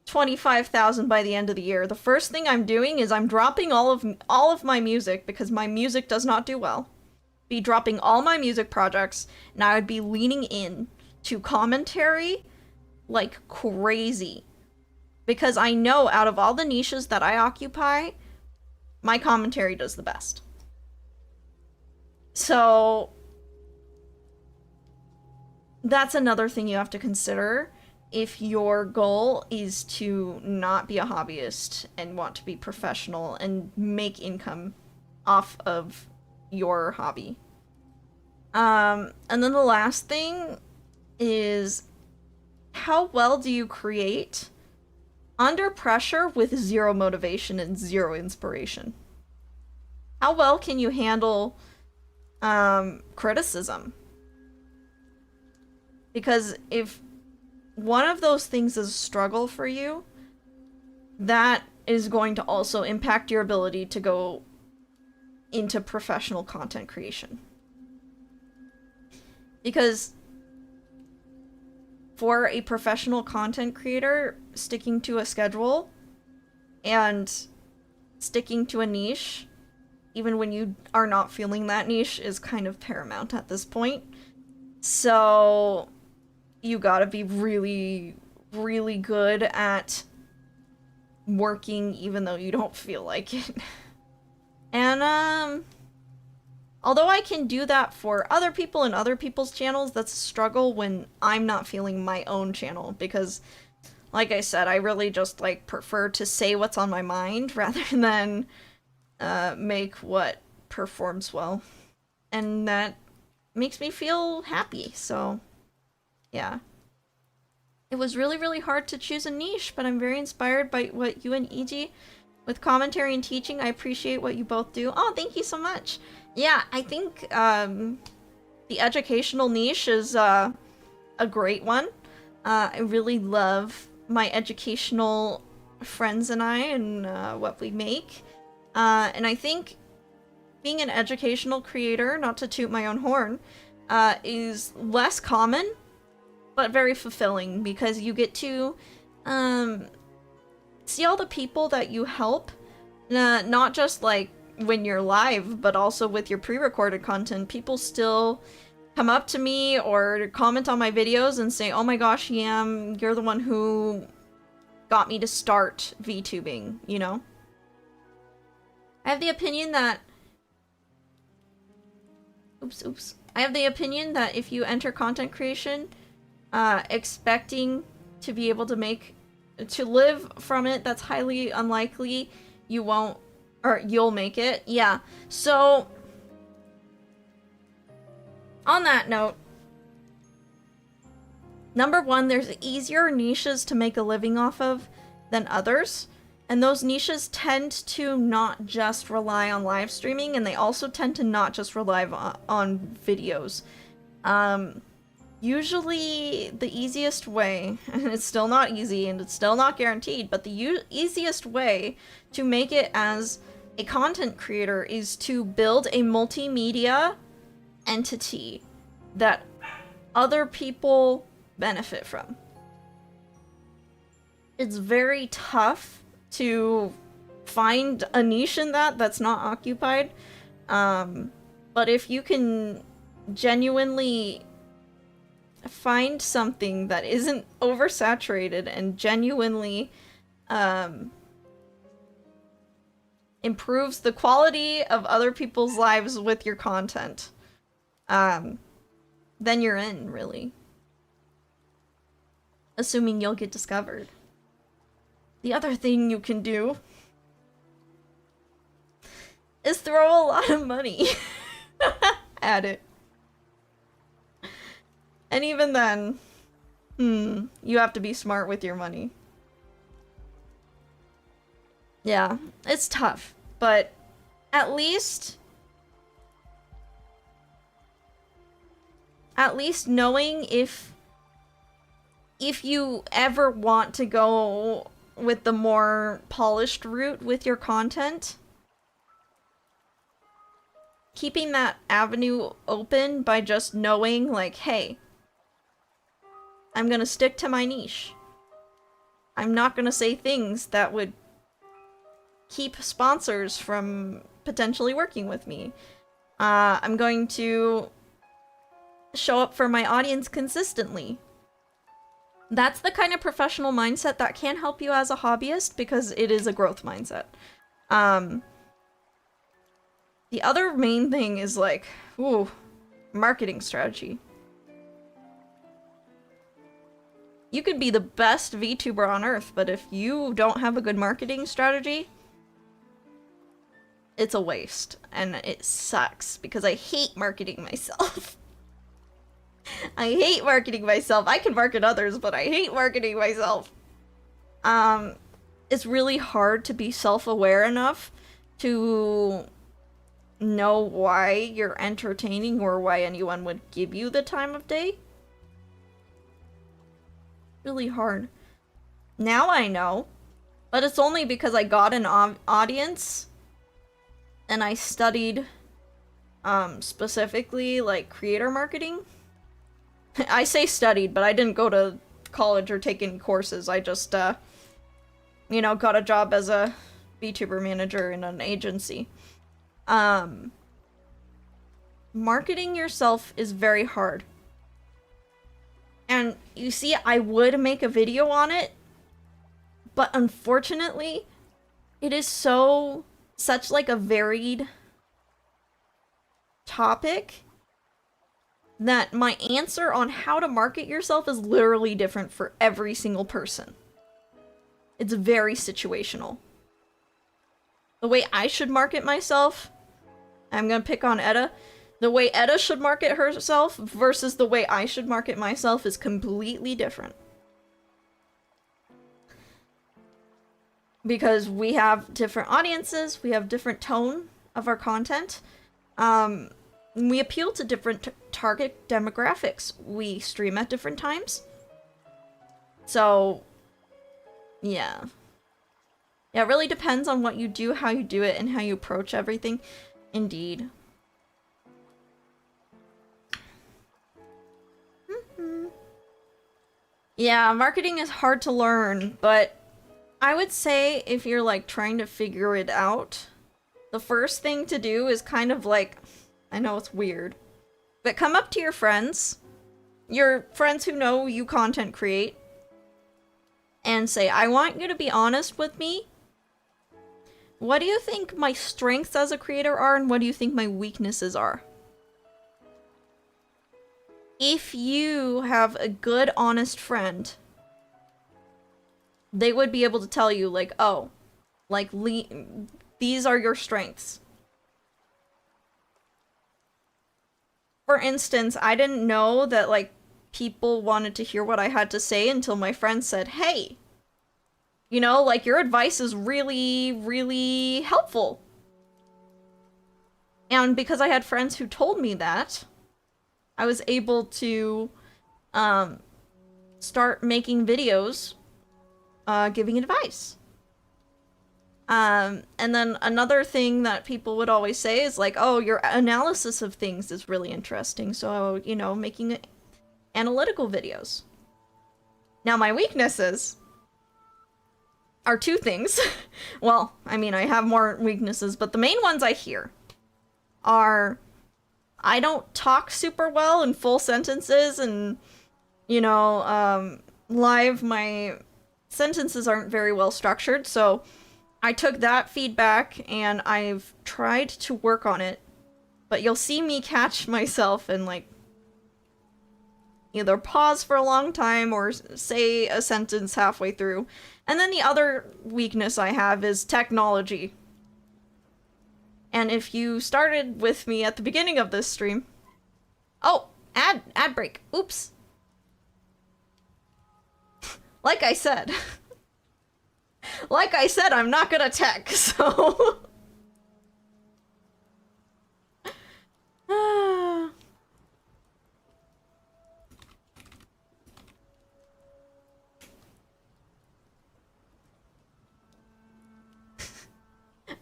25,000 by the end of the year. The first thing I'm doing is I'm dropping all of my music, because my music does not do well. Be dropping all my music projects, and I would be leaning in to commentary like crazy. Because I know out of all the niches that I occupy, my commentary does the best. So that's another thing you have to consider if your goal is to not be a hobbyist and want to be professional and make income off of your hobby. And then the last thing is, how well do you create under pressure with zero motivation and zero inspiration? How well can you handle criticism? Because if one of those things is a struggle for you, that is going to also impact your ability to go into professional content creation. Because for a professional content creator, sticking to a schedule and sticking to a niche, even when you are not feeling that niche, is kind of paramount at this point. So you gotta be really, really good at working even though you don't feel like it. And, although I can do that for other people and other people's channels, that's a struggle when I'm not feeling my own channel, because, like I said, I really just, like, prefer to say what's on my mind rather than make what performs well. And that makes me feel happy, so yeah. It was really, really hard to choose a niche, but I'm very inspired by what you and EG With commentary and teaching, I appreciate what you both do. Oh, thank you so much. Yeah, I think the educational niche is a great one. I really love my educational friends and I and what we make. And I think being an educational creator, not to toot my own horn, is less common, but very fulfilling because you get to see all the people that you help, not just like when you're live, but also with your pre-recorded content. People still come up to me or comment on my videos and say, oh my gosh, Yam, you're the one who got me to start VTubing, you know? I have the opinion that... Oops. I have the opinion that if you enter content creation, expecting to be able to live from it, that's highly unlikely. You won't, or you'll make it. Yeah. So, on that note, number one, there's easier niches to make a living off of than others. And those niches tend to not just rely on live streaming, and they also tend to not just rely on videos. Usually the easiest way, and it's still not easy and it's still not guaranteed, but the easiest way to make it as a content creator is to build a multimedia entity that other people benefit from. It's very tough to find a niche in that's not occupied, but if you can genuinely find something that isn't oversaturated and genuinely improves the quality of other people's lives with your content, then you're in, really. Assuming you'll get discovered. The other thing you can do is throw a lot of money at it. And even then, you have to be smart with your money. Yeah, it's tough, but at least knowing if you ever want to go with the more polished route with your content, keeping that avenue open by just knowing, like, hey, I'm gonna stick to my niche. I'm not gonna say things that would keep sponsors from potentially working with me. I'm going to show up for my audience consistently. That's the kind of professional mindset that can help you as a hobbyist, because it is a growth mindset. The other main thing is, like, marketing strategy. You could be the best VTuber on earth, but if you don't have a good marketing strategy, it's a waste. And it sucks, because I hate marketing myself. I hate marketing myself. I can market others, but I hate marketing myself. It's really hard to be self-aware enough to know why you're entertaining or why anyone would give you the time of day. Really hard. Now I know, but it's only because I got an audience and I studied specifically like creator marketing. I say studied, but I didn't go to college or take any courses. I just you know, got a job as a VTuber manager in an agency. Marketing yourself is very hard. And you see, I would make a video on it, but unfortunately, it is such like a varied topic that my answer on how to market yourself is literally different for every single person. It's very situational. The way I should market myself, I'm gonna pick on Etta. The way Etta should market herself versus the way I should market myself is completely different. because we have different audiences, we have different tone of our content. We appeal to different target demographics. We stream at different times. So, yeah. Yeah, it really depends on what you do, how you do it, and how you approach everything. Indeed. Yeah, marketing is hard to learn, but I would say if you're like trying to figure it out, the first thing to do is kind of like, I know it's weird, but come up to your friends who know you content create, and say, I want you to be honest with me. What do you think my strengths as a creator are, and what do you think my weaknesses are? If you have a good, honest friend, they would be able to tell you, like, oh, like, these are your strengths. For instance, I didn't know that, like, people wanted to hear what I had to say until my friend said, hey, you know, like, your advice is really, really helpful. And because I had friends who told me that, I was able to start making videos giving advice. And then another thing that people would always say is like, oh, your analysis of things is really interesting. So, you know, making analytical videos. Now, my weaknesses are two things. Well, I mean, I have more weaknesses, but the main ones I hear are I don't talk super well in full sentences, and, you know, live, my sentences aren't very well structured, so I took that feedback and I've tried to work on it, but you'll see me catch myself and, like, either pause for a long time or say a sentence halfway through. And then the other weakness I have is technology. And if you started with me at the beginning of this stream... Oh! Ad break. Oops. Like I said. Like I said, I'm not good at tech, so...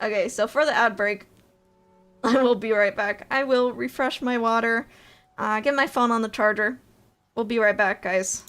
Okay, so for the ad break, I will be right back. I will refresh my water, get my phone on the charger. We'll be right back, guys.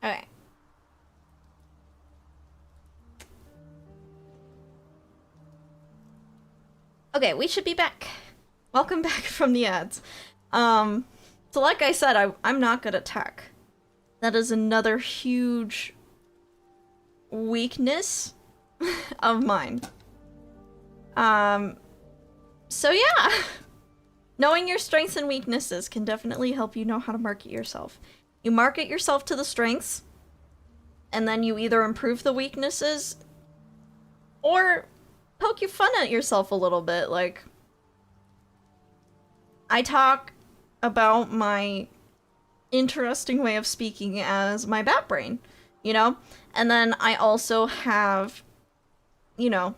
Okay. Okay, we should be back. Welcome back from the ads. So like I said, I'm not good at tech. That is another huge weakness of mine. So yeah. Knowing your strengths and weaknesses can definitely help you know how to market yourself. You market yourself to the strengths, and then you either improve the weaknesses or poke your fun at yourself a little bit. Like, I talk about my interesting way of speaking as my bat brain, you know? And then I also have, you know,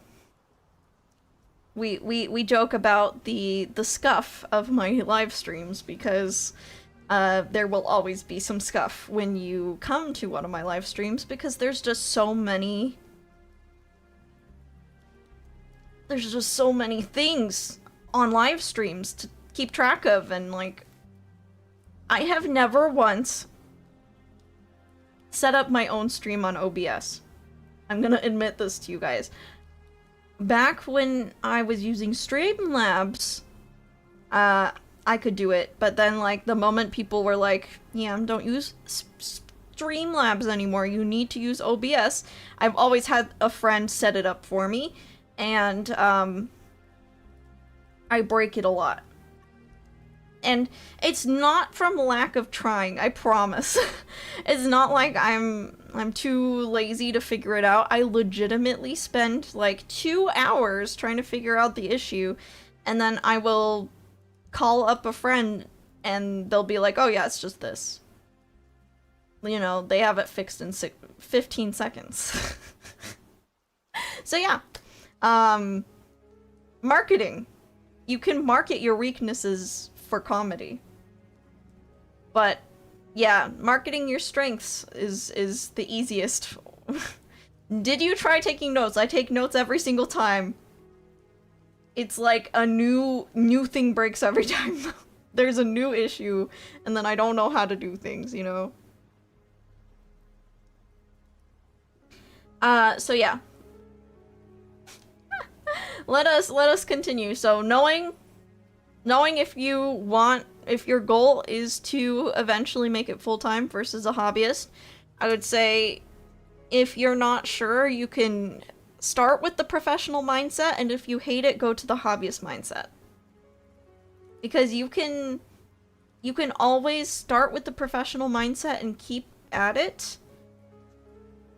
we joke about the scuff of my live streams because there will always be some scuff when you come to one of my live streams because there's just so many things on live streams to keep track of, and like I have never once set up my own stream on OBS. I'm gonna admit this to you guys. Back when I was using Streamlabs, I could do it, but then like the moment people were like, yeah, don't use Streamlabs anymore, you need to use OBS, I've always had a friend set it up for me, and I break it a lot. And it's not from lack of trying, I promise. It's not like I'm too lazy to figure it out. I legitimately spend like 2 hours trying to figure out the issue, and then I will call up a friend and they'll be like, oh yeah, it's just this. You know, they have it fixed in 15 seconds. So yeah. Marketing. You can market your weaknesses for comedy. But yeah, marketing your strengths is the easiest. Did you try taking notes? I take notes every single time. It's like a new thing breaks every time. There's a new issue, and then I don't know how to do things, you know? So yeah. Let us continue. So knowing if your goal is to eventually make it full-time versus a hobbyist, I would say if you're not sure, you can start with the professional mindset, and if you hate it, go to the hobbyist mindset. Because you can always start with the professional mindset and keep at it.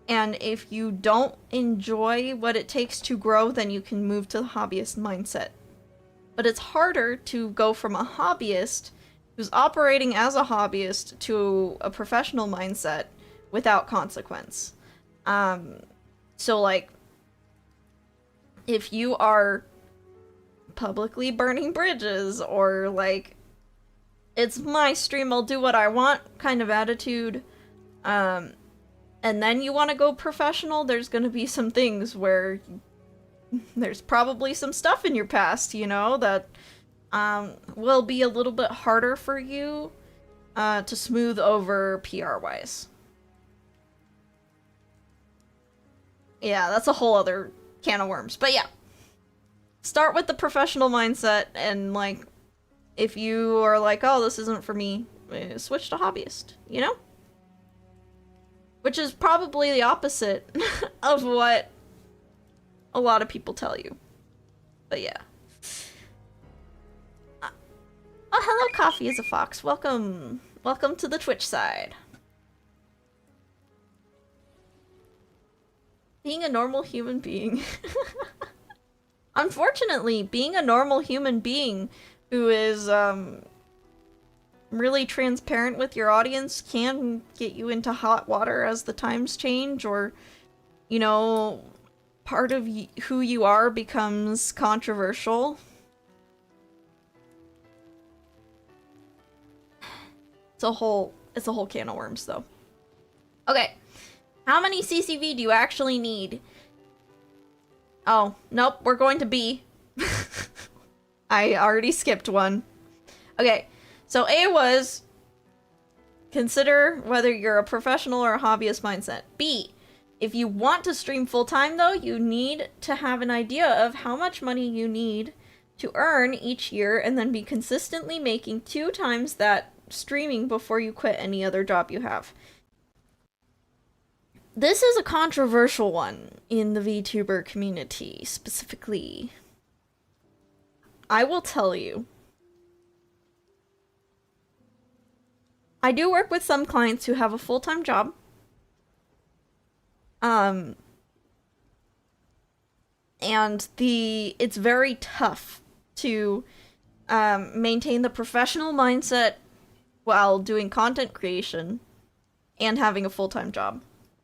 And if you don't enjoy what it takes to grow, then you can move to the hobbyist mindset. But it's harder to go from a hobbyist who's operating as a hobbyist to a professional mindset without consequence. So like, if you are publicly burning bridges, or like, it's my stream, I'll do what I want kind of attitude, and then you want to go professional, there's gonna be some things where there's probably some stuff in your past, you know, that will be a little bit harder for you to smooth over PR-wise. Yeah, that's a whole other can of worms. But yeah, start with the professional mindset, and like, if you are like, oh, this isn't for me, switch to hobbyist, you know? Which is probably the opposite of what a lot of people tell you. But yeah. Oh, hello, Coffee is a Fox. Welcome. Welcome to the Twitch side. Being a normal human being. Unfortunately, being a normal human being who is, really transparent with your audience can get you into hot water as the times change, or, you know, part of who you are becomes controversial. It's a whole can of worms, though. Okay. How many CCV do you actually need? Oh, nope, we're going to B. I already skipped one. Okay, so A was consider whether you're a professional or a hobbyist mindset. B, if you want to stream full-time, though, you need to have an idea of how much money you need to earn each year, and then be consistently making 2 times that streaming before you quit any other job you have. This is a controversial one in the VTuber community, specifically. I will tell you. I do work with some clients who have a full-time job. And it's very tough to maintain the professional mindset while doing content creation and having a full-time job.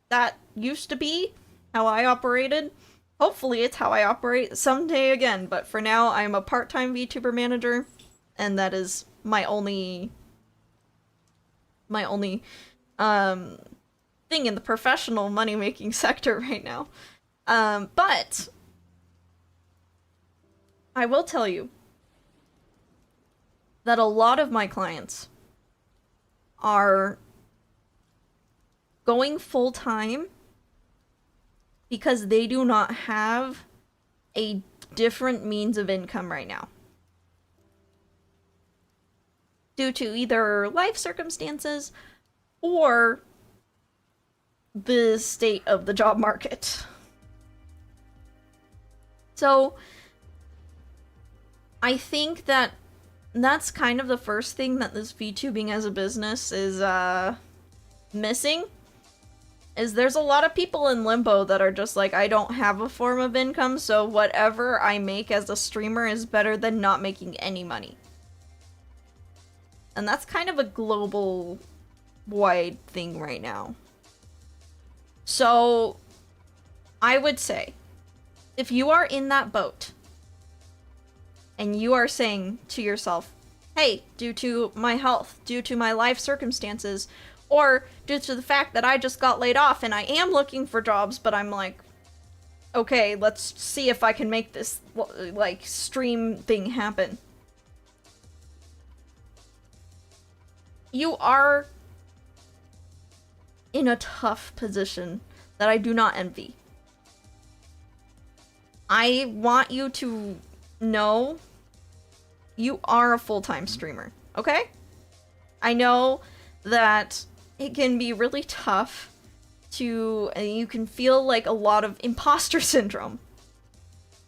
That used to be how I operated. Hopefully it's how I operate someday again, but for now I'm a part-time VTuber manager, and that is my only thing in the professional money-making sector right now. But I will tell you that a lot of my clients are going full-time because they do not have a different means of income right now. Due to either life circumstances or the state of the job market. So I think that that's kind of the first thing that this VTubing as a business is missing. Is there's a lot of people in limbo that are just like, I don't have a form of income, so whatever I make as a streamer is better than not making any money. And that's kind of a global wide thing right now. So I would say, if you are in that boat and you are saying to yourself, hey, due to my health, due to my life circumstances, or due to the fact that I just got laid off and I am looking for jobs, but I'm like, okay, let's see if I can make this, like, stream thing happen. You are in a tough position that I do not envy. I want you to know you are a full-time streamer, okay? I know that it can be really tough to, and you can feel like a lot of imposter syndrome.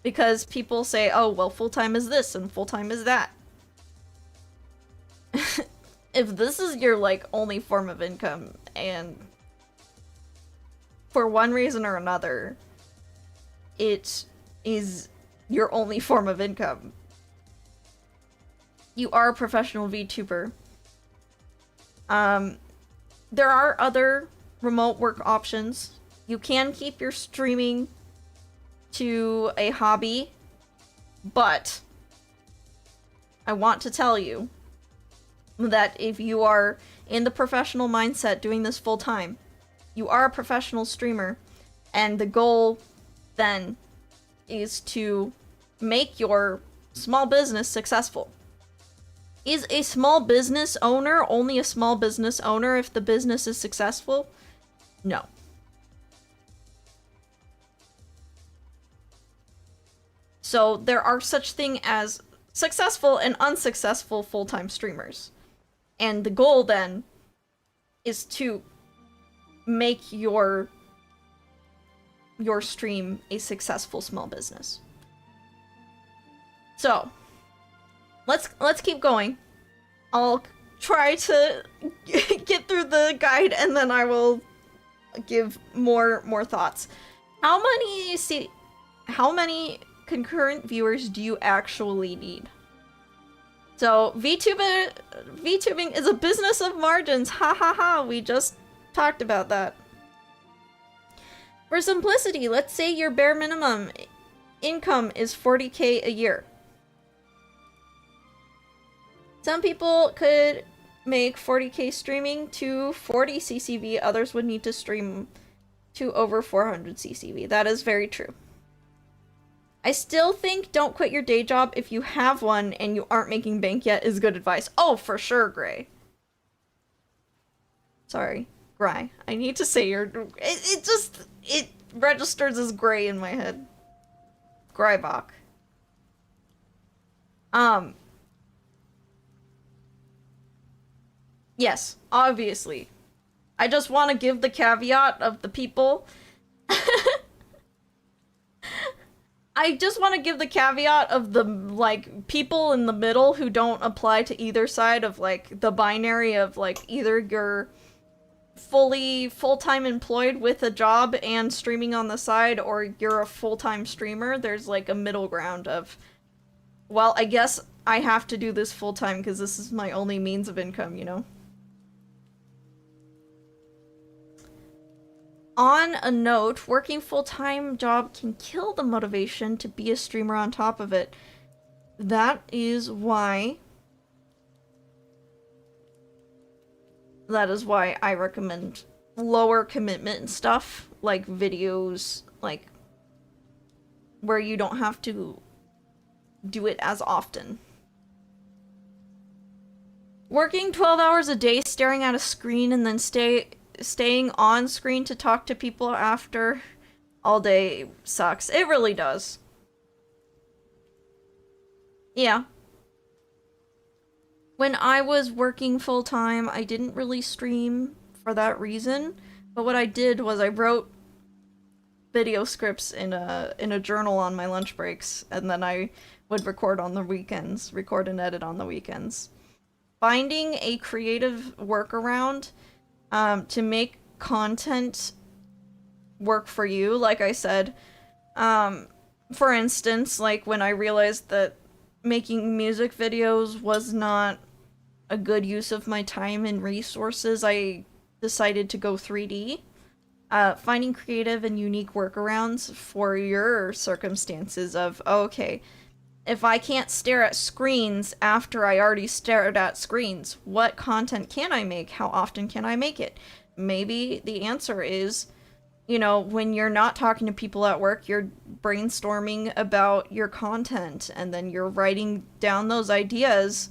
Because people say, oh, well, full-time is this and full-time is that. If this is your, like, only form of income, and for one reason or another, it is your only form of income, you are a professional VTuber. There are other remote work options. You can keep your streaming to a hobby, but I want to tell you that if you are in the professional mindset doing this full time, you are a professional streamer, and the goal then is to make your small business successful. Is a small business owner only a small business owner if the business is successful? No. So there are such things as successful and unsuccessful full-time streamers. And the goal then is to make your stream a successful small business. So, let's keep going. I'll try to get through the guide and then I will give more thoughts. How many concurrent viewers do you actually need? So, VTubing is a business of margins. Ha ha ha, we just talked about that. For simplicity, let's say your bare minimum income is 40k a year. Some people could make 40k streaming to 40 CCV, others would need to stream to over 400 CCV. That is very true. I still think don't quit your day job if you have one and you aren't making bank yet is good advice. Oh, for sure, Gray. Sorry, Gray. I need to say your... It registers as Gray in my head. Greybach. Yes, obviously. I just want to give the caveat of the people. I just want to give the caveat of the, like, people in the middle who don't apply to either side of, like, the binary of, like, either you're full-time employed with a job and streaming on the side, or you're a full-time streamer. There's, like, a middle ground of, well, I guess I have to do this full-time because this is my only means of income, you know? On a note, working full-time job can kill the motivation to be a streamer on top of it. That is why I recommend lower commitment and stuff, like videos, like, where you don't have to do it as often. Working 12 hours a day staring at a screen and then staying on screen to talk to people after all day sucks. It really does. Yeah. When I was working full-time, I didn't really stream for that reason, but what I did was I wrote video scripts in a journal on my lunch breaks, and then I would record on the weekends, record and edit on the weekends. Finding a creative workaround to make content work for you, like I said. For instance, like when I realized that making music videos was not a good use of my time and resources, I decided to go 3D. Finding creative and unique workarounds for your circumstances of, okay, if I can't stare at screens after I already stared at screens, what content can I make? How often can I make it? Maybe the answer is, you know, when you're not talking to people at work, you're brainstorming about your content, and then you're writing down those ideas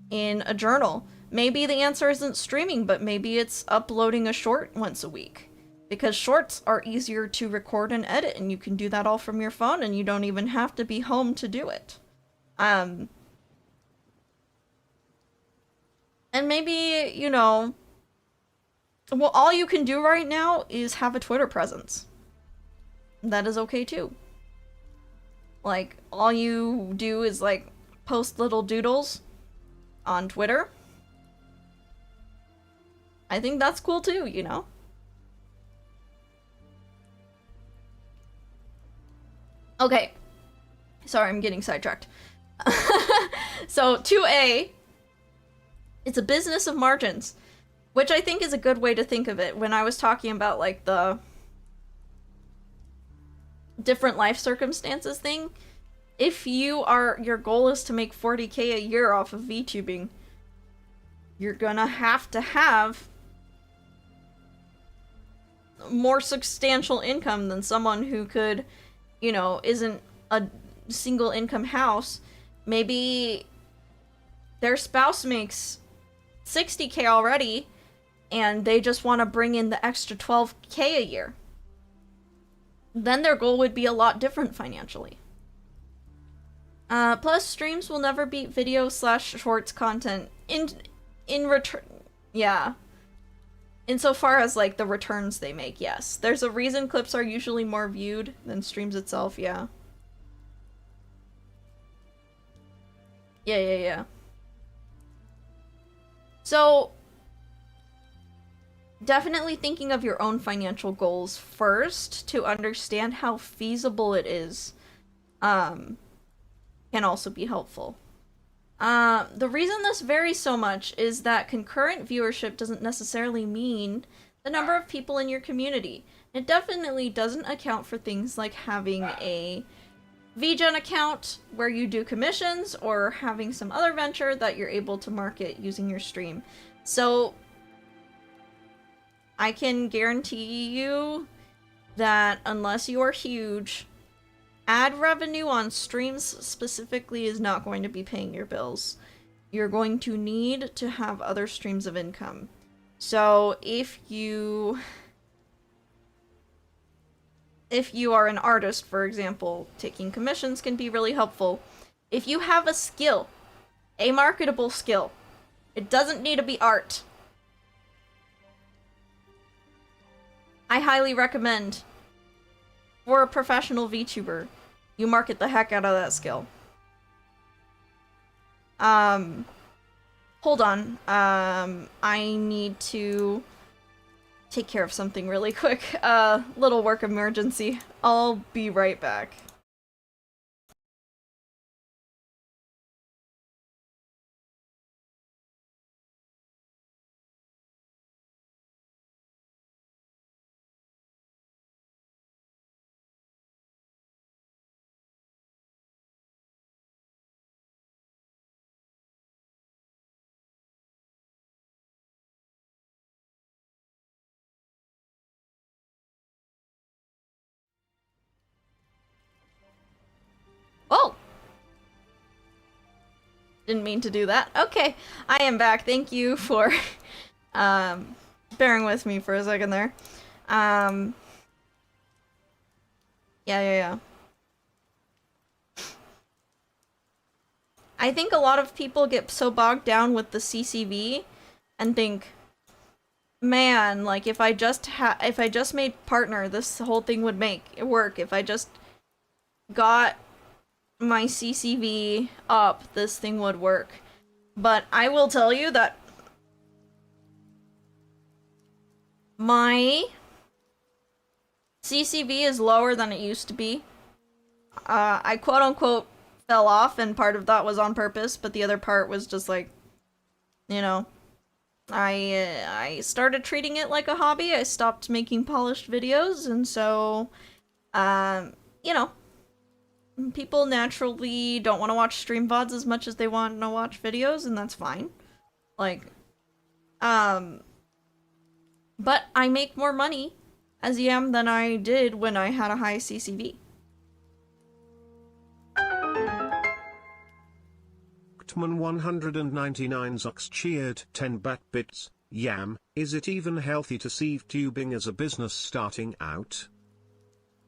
in a journal. Maybe the answer isn't streaming, but maybe it's uploading a short once a week. Because shorts are easier to record and edit, and you can do that all from your phone, and you don't even have to be home to do it. And maybe, you know, well, all you can do right now is have a Twitter presence. That is okay too. Like, all you do is, like, post little doodles on Twitter. I think that's cool too, you know? Okay. Sorry, I'm getting sidetracked. So, 2A, it's a business of margins, which I think is a good way to think of it. When I was talking about, like, the different life circumstances thing, if your goal is to make 40K a year off of VTubing, you're gonna have to have more substantial income than someone who could, you know, isn't a single income house. Maybe their spouse makes 60K already, and they just want to bring in the extra 12K a year. Then their goal would be a lot different financially. Plus, streams will never beat video/shorts content in return. Yeah. Insofar as, like, the returns they make, yes. There's a reason clips are usually more viewed than streams itself, yeah. Yeah. So, definitely thinking of your own financial goals first to understand how feasible it is, can also be helpful. The reason this varies so much is that concurrent viewership doesn't necessarily mean the number of people in your community. It definitely doesn't account for things like having a VGen account where you do commissions, or having some other venture that you're able to market using your stream. So, I can guarantee you that unless you are huge, ad revenue on streams specifically is not going to be paying your bills. You're going to need to have other streams of income. So if you are an artist, for example, taking commissions can be really helpful. If you have a skill, a marketable skill, it doesn't need to be art. I highly recommend, for a professional VTuber, you market the heck out of that skill. Hold on. I need to take care of something really quick. Little work emergency. I'll be right back. Oh! Didn't mean to do that. Okay, I am back. Thank you for bearing with me for a second there. Yeah. I think a lot of people get so bogged down with the CCV and think, man, like if I just made partner, this whole thing would work. If I just got my CCV up, this thing would work. But I will tell you that my CCV is lower than it used to be. I quote-unquote fell off, and part of that was on purpose, but the other part was just like, you know, I started treating it like a hobby. I stopped making polished videos, and so, you know, people naturally don't want to watch stream VODs as much as they want to watch videos, and that's fine. Like, but I make more money as EM than I did when I had a high CCV. Ktman 199 Zux cheered 10 bat bits. Yam, is it even healthy to see tubing as a business starting out?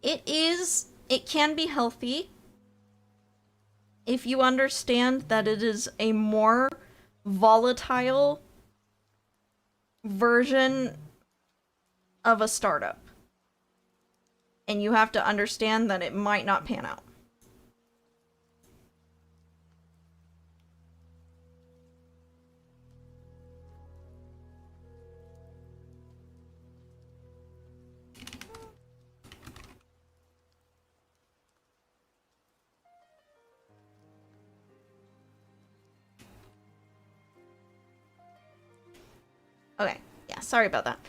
It is. It can be healthy if you understand that it is a more volatile version of a startup. And you have to understand that it might not pan out. Okay, yeah, sorry about that.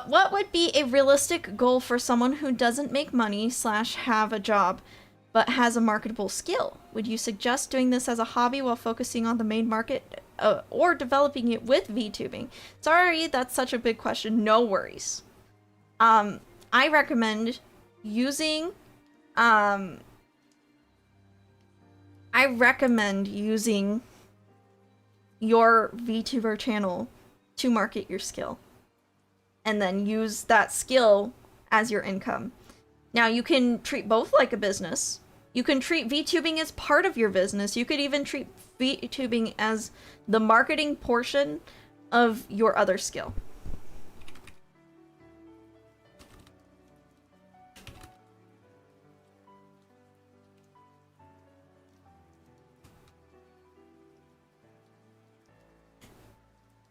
What would be a realistic goal for someone who doesn't make money / have a job, but has a marketable skill? Would you suggest doing this as a hobby while focusing on the main market, or developing it with VTubing? Sorry, that's such a big question. No worries. I recommend using, your VTuber channel to market your skill, and then use that skill as your income. Now, you can treat both like a business. You can treat VTubing as part of your business. You could even treat VTubing as the marketing portion of your other skill.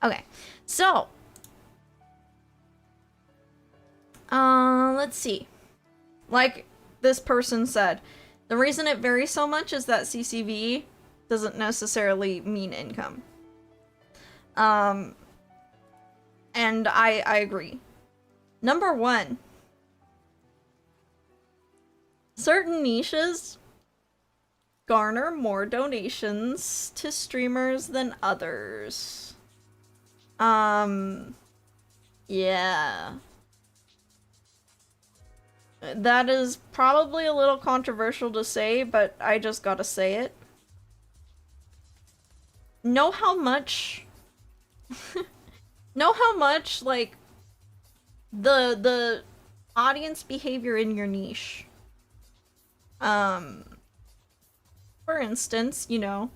Okay, so let's see. Like this person said, the reason it varies so much is that CCV doesn't necessarily mean income. And I agree. Number one, certain niches garner more donations to streamers than others. Yeah. That is probably a little controversial to say, but I just gotta say it. Know how much like the audience behavior in your niche. For instance, you know,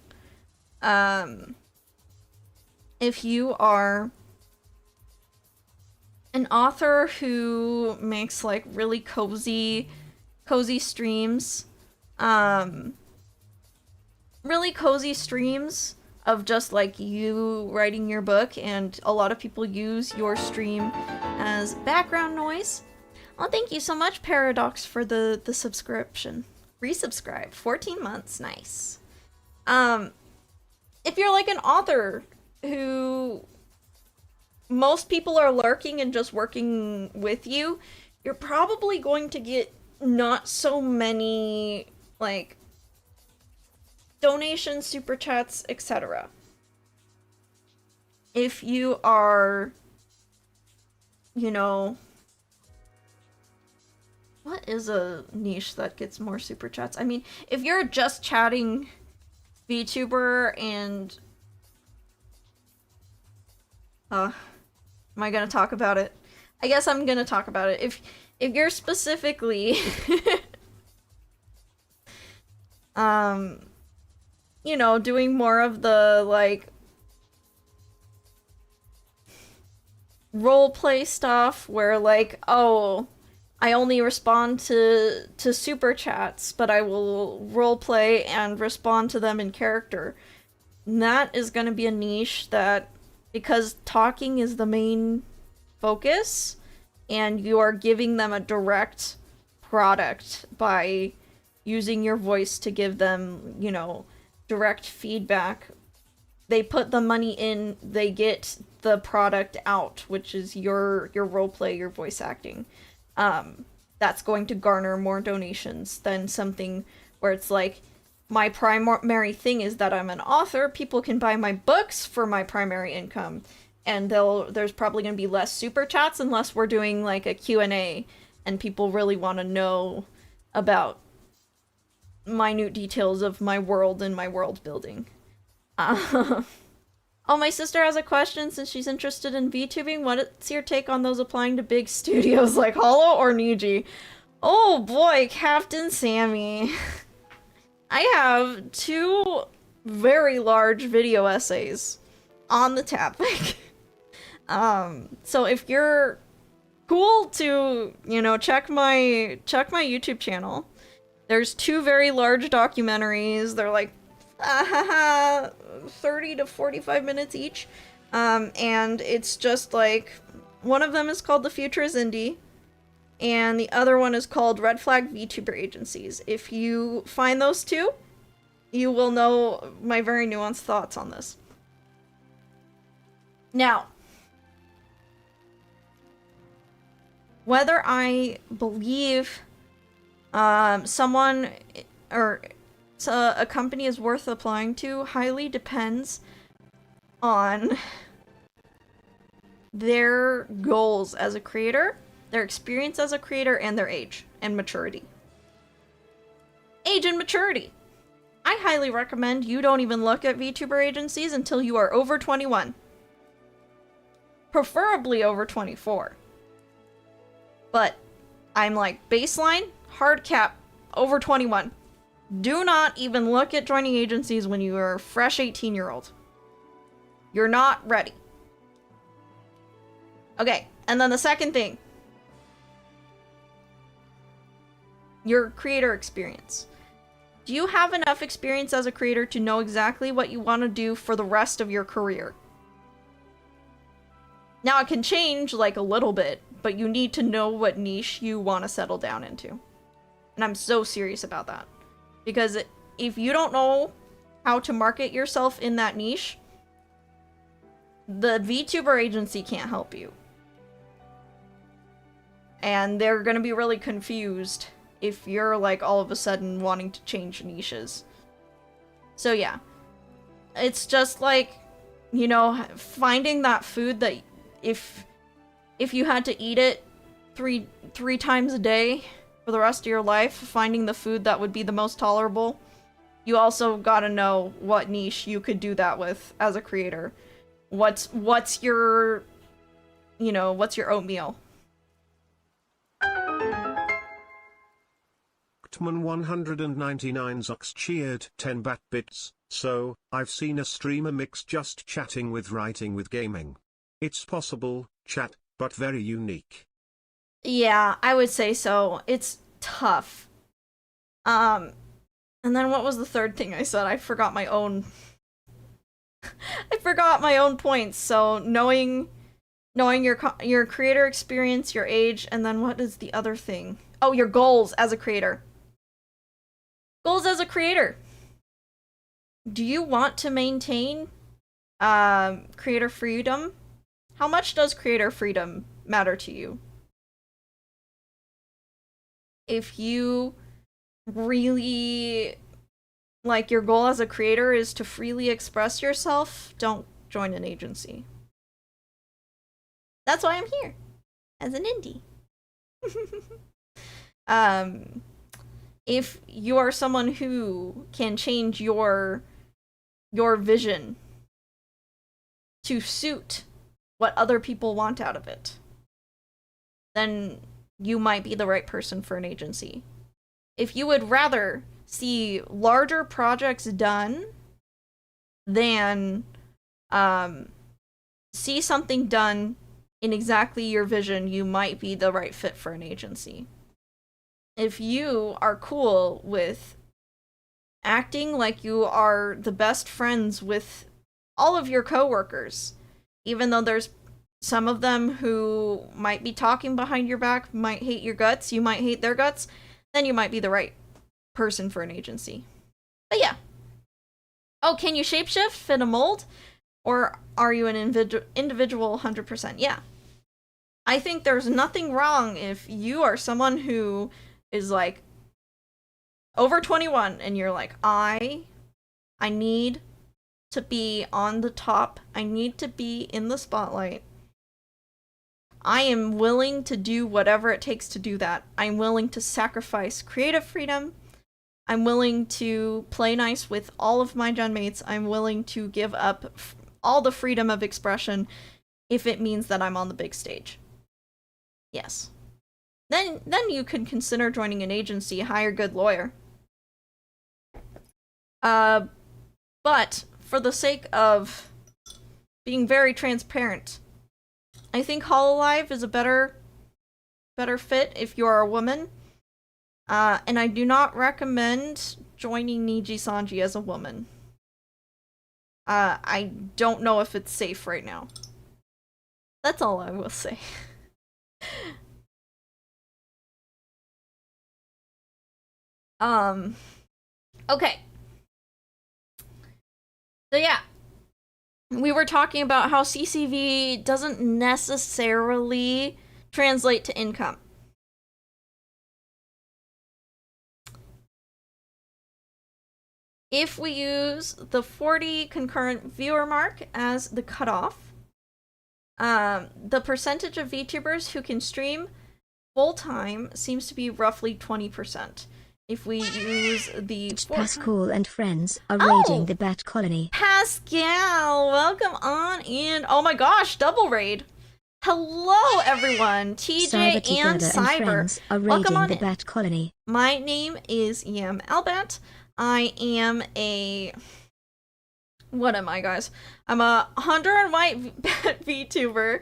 if you are an author who makes like really cozy streams. Um really cozy streams of just like you writing your book, and a lot of people use your stream as background noise. Oh, thank you so much, Paradox, for the subscription. Resubscribe. 14 months. Nice. If you're like an author who most people are lurking and just working with you, you're probably going to get not so many like donations, super chats, etc. If you are, you know, what is a niche that gets more super chats? I mean, if you're just chatting VTuber and am I gonna talk about it? I guess I'm gonna talk about it. If you're specifically you know, doing more of the like role play stuff where like, oh, I only respond to super chats, but I will role play and respond to them in character. And that is going to be a niche that, because talking is the main focus and you are giving them a direct product by using your voice to give them, you know, direct feedback. They put the money in, they get the product out, which is your roleplay, your voice acting. That's going to garner more donations than something where it's like, my primary thing is that I'm an author, people can buy my books for my primary income, and there's probably going to be less super chats unless we're doing like a Q&A and people really want to know about minute details of my world and my world building. Oh, my sister has a question since she's interested in VTubing. What's your take on those applying to big studios like Hollow or Niji? Oh boy, Captain Sammy. I have 2 very large video essays on the topic. So if you're cool to, you know, check my YouTube channel. There's 2 very large documentaries. They're like 30 to 45 minutes each. And it's just like, one of them is called The Future is Indie, and the other one is called Red Flag VTuber Agencies. If you find those 2, you will know my very nuanced thoughts on this. Now, whether I believe someone or a company is worth applying to highly depends on their goals as a creator, their experience as a creator, and their age and maturity. Age and maturity. I highly recommend you don't even look at VTuber agencies until you are over 21. Preferably over 24. But I'm like, baseline, hard cap, over 21. Do not even look at joining agencies when you are a fresh 18-year-old. You're not ready. Okay, and then the second thing. Your creator experience. Do you have enough experience as a creator to know exactly what you want to do for the rest of your career? Now, it can change like a little bit, but you need to know what niche you want to settle down into. And I'm so serious about that. Because if you don't know how to market yourself in that niche, the VTuber agency can't help you. And they're gonna be really confused if you're like all of a sudden wanting to change niches. So yeah. It's just like, you know, finding that food that if you had to eat it three times a day for the rest of your life, finding the food that would be the most tolerable. You also gotta know what niche you could do that with as a creator. What's your, you know, what's your oatmeal? Ktman 199 Zux cheered 10 bat bits. So, I've seen a streamer mix just chatting with writing with gaming. It's possible, chat, but very unique. Yeah, I would say so. It's tough. And then what was the third thing I said? I forgot my own I forgot my own points. So knowing your creator experience, your age, and then what is the other thing? Oh, your goals as a creator. Goals as a creator. Do you want to maintain creator freedom? How much does creator freedom matter to you? If you really, like, your goal as a creator is to freely express yourself, don't join an agency. That's why I'm here, as an indie. If you are someone who can change your vision to suit what other people want out of it, then you might be the right person for an agency. If you would rather see larger projects done than see something done in exactly your vision, you might be the right fit for an agency. If you are cool with acting like you are the best friends with all of your coworkers, even though there's some of them who might be talking behind your back, might hate your guts, you might hate their guts, then you might be the right person for an agency. But yeah. Oh, can you shapeshift, fit a mold? Or are you an individual 100%? Yeah. I think there's nothing wrong if you are someone who is like over 21 and you're like, I need to be on the top. I need to be in the spotlight. I am willing to do whatever it takes to do that. I'm willing to sacrifice creative freedom. I'm willing to play nice with all of my genmates. I'm willing to give up all the freedom of expression if it means that I'm on the big stage. Yes. Then you could consider joining an agency, hire a good lawyer. But for the sake of being very transparent, I think Hololive is a better fit if you are a woman. And I do not recommend joining Niji Sanji as a woman. I don't know if it's safe right now. That's all I will say. Okay. So yeah. We were talking about how CCV doesn't necessarily translate to income. If we use the 40 concurrent viewer mark as the cutoff, the percentage of VTubers who can stream full-time seems to be roughly 20%. If we use the... Pascal and friends are raiding the Bat Colony. Pascal, welcome on in. Oh my gosh, double raid. Hello, everyone. TJ and Cyber. Welcome on the Bat Colony. My name is Yam Albat. I am a... What am I, guys? I'm a Hunter and White VTuber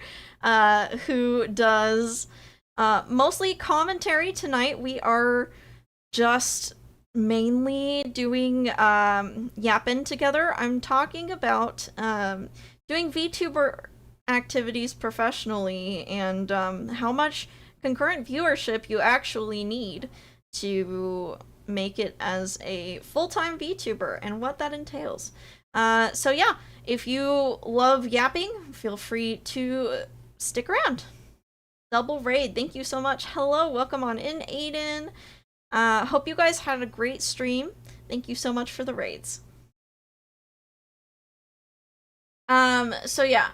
who does mostly commentary. Tonight we are just mainly doing yapping together. I'm talking about doing VTuber activities professionally and how much concurrent viewership you actually need to make it as a full-time VTuber and what that entails. So yeah, if you love yapping, feel free to stick around. Double raid, thank you so much. Hello, welcome on in, Aiden. Hope you guys had a great stream. Thank you so much for the raids. So yeah,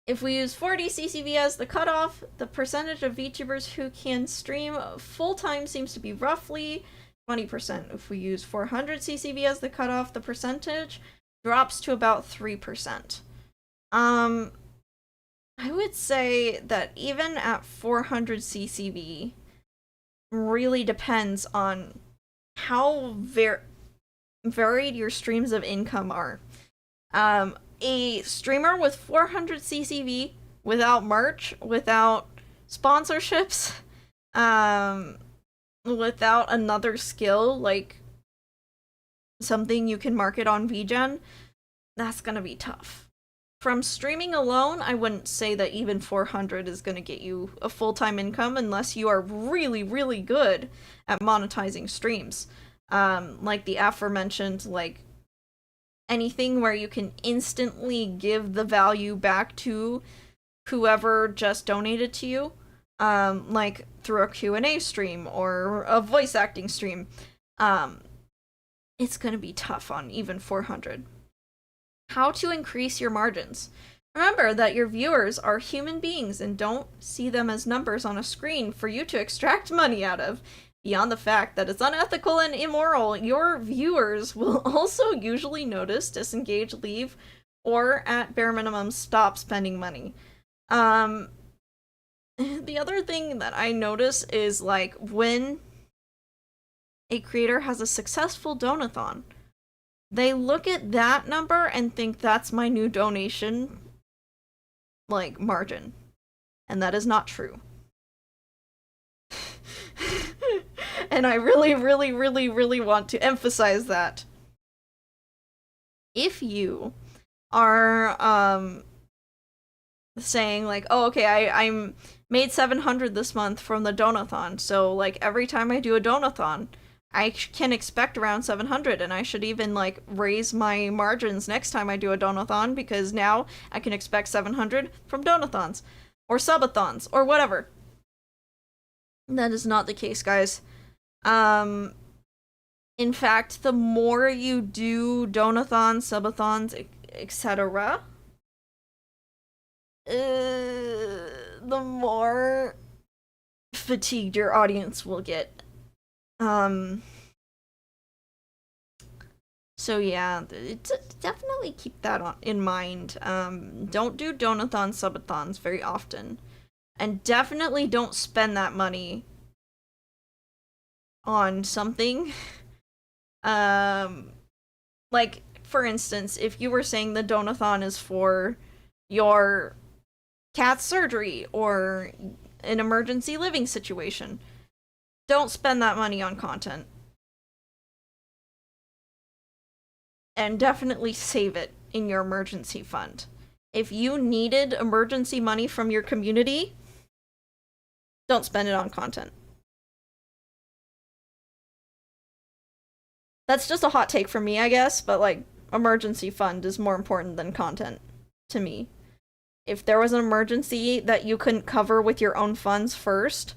if we use 40 CCV as the cutoff, the percentage of VTubers who can stream full-time seems to be roughly 20%. If we use 400 CCV as the cutoff, the percentage drops to about 3%. I would say that even at 400 CCV, really depends on how varied your streams of income are. A streamer with 400 CCV without merch, without sponsorships, without another skill, like something you can market on VGen, that's gonna be tough. From streaming alone, I wouldn't say that even 400 is gonna get you a full-time income unless you are really, really good at monetizing streams. Like the aforementioned, like anything where you can instantly give the value back to whoever just donated to you, like through a Q&A stream or a voice acting stream. It's gonna be tough on even 400. How to increase your margins. Remember that your viewers are human beings and don't see them as numbers on a screen for you to extract money out of. Beyond the fact that it's unethical and immoral, your viewers will also usually notice, disengage, leave, or at bare minimum stop spending money. The other thing that I notice is like when a creator has a successful donathon, they look at that number and think that's my new donation, like, margin. And that is not true. And I really, really, really, really want to emphasize that. If you are, saying, like, oh, okay, I'm made 700 this month from the donathon, so, like, every time I do a donathon, I can expect around 700, and I should even, like, raise my margins next time I do a donathon, because now I can expect 700 from donathons, or subathons, or whatever. That is not the case, guys. In fact, the more you do donathons, subathons, etc., the more fatigued your audience will get. So yeah, definitely keep that in mind. Don't do donathons, subathons very often. And definitely don't spend that money on something. Like, for instance, if you were saying the donathon is for your cat's surgery or an emergency living situation, don't spend that money on content. And definitely save it in your emergency fund. If you needed emergency money from your community, don't spend it on content. That's just a hot take from me, I guess, but, like, emergency fund is more important than content to me. If there was an emergency that you couldn't cover with your own funds first,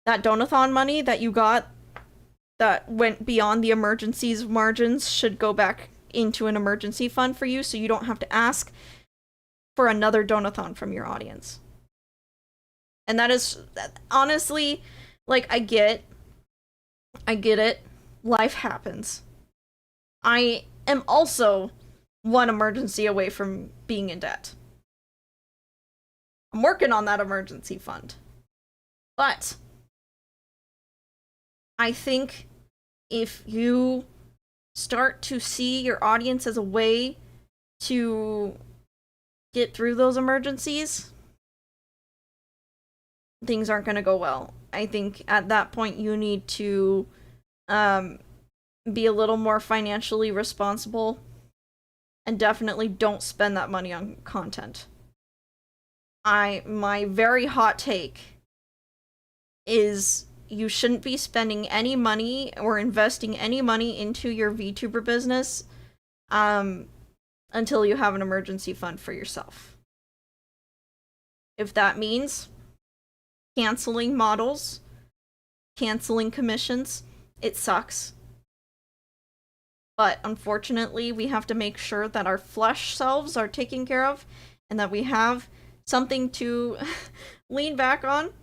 that donathon money that you got that went beyond the emergency's margins should go back into an emergency fund for you, so you don't have to ask for another donathon from your audience. And that is, honestly, like, I get it. Life happens. I am also one emergency away from being in debt. I'm working on that emergency fund. But I think if you start to see your audience as a way to get through those emergencies, things aren't going to go well. I think at that point you need to be a little more financially responsible, and definitely don't spend that money on content. My very hot take is you shouldn't be spending any money or investing any money into your VTuber business until you have an emergency fund for yourself. If that means canceling models, canceling commissions, it sucks. But unfortunately, we have to make sure that our flesh selves are taken care of and that we have something to lean back on,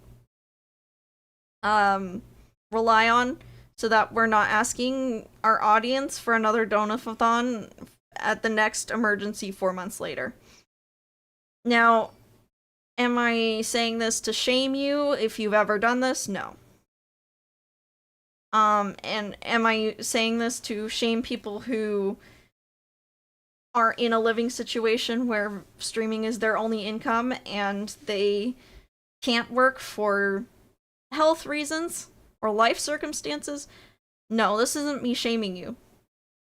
rely on, so that we're not asking our audience for another donathon at the next emergency 4 months later. Now, am I saying this to shame you if you've ever done this? No. And am I saying this to shame people who are in a living situation where streaming is their only income and they can't work for health reasons or life circumstances. No, this isn't me shaming you.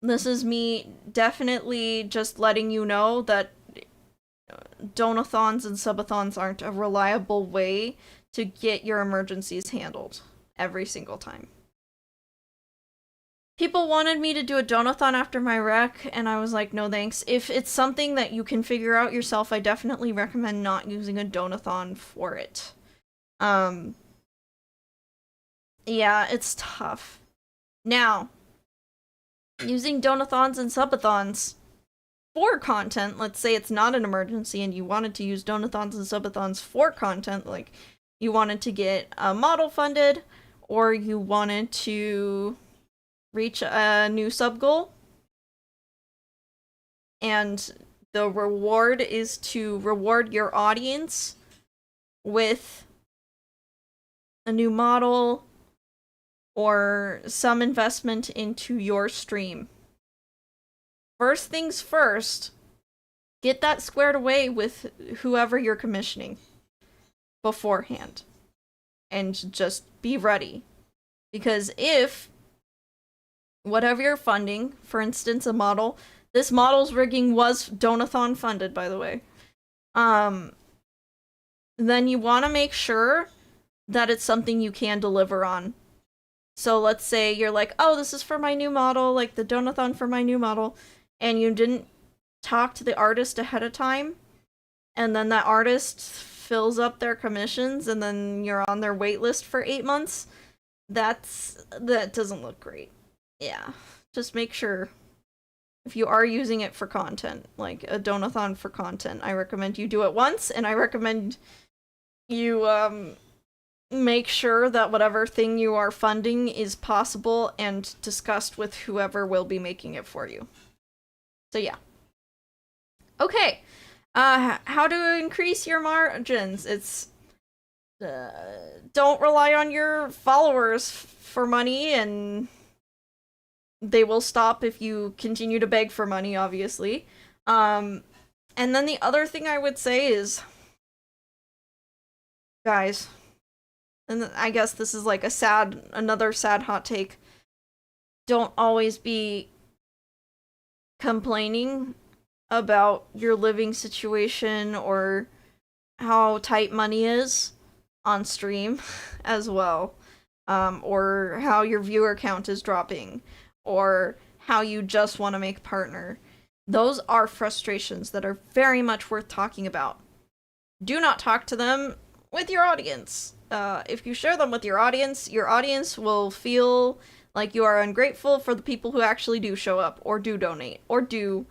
This is me definitely just letting you know that donathons and subathons aren't a reliable way to get your emergencies handled every single time. People wanted me to do a donathon after my wreck, and I was like, no thanks. If it's something that you can figure out yourself, I definitely recommend not using a donathon for it. Yeah, it's tough. Now, using donathons and subathons for content, let's say it's not an emergency and you wanted to use donathons and subathons for content, like you wanted to get a model funded, or you wanted to reach a new sub goal, and the reward is to reward your audience with a new model or some investment into your stream. First things first, get that squared away with whoever you're commissioning beforehand. And just be ready. Because if whatever you're funding, for instance, a model, this model's rigging was Donathon funded, by the way, then you want to make sure that it's something you can deliver on. So let's say you're like, oh, this is for my new model, like the Donathon for my new model, and you didn't talk to the artist ahead of time, and then that artist fills up their commissions, and then you're on their wait list for 8 months, that doesn't look great. Yeah, just make sure if you are using it for content, like a donathon for content, I recommend you do it once, and I recommend you make sure that whatever thing you are funding is possible and discussed with whoever will be making it for you. So yeah. Okay, how to increase your margins? It's don't rely on your followers for money, and they will stop if you continue to beg for money, obviously. And then the other thing I would say is, guys, and I guess this is like another sad hot take, don't always be complaining about your living situation or how tight money is on stream as well, or how your viewer count is dropping, or how you just want to make partner. Those are frustrations that are very much worth talking about. Do not talk to them with your audience. If you share them with your audience will feel like you are ungrateful for the people who actually do show up, or do donate, or do,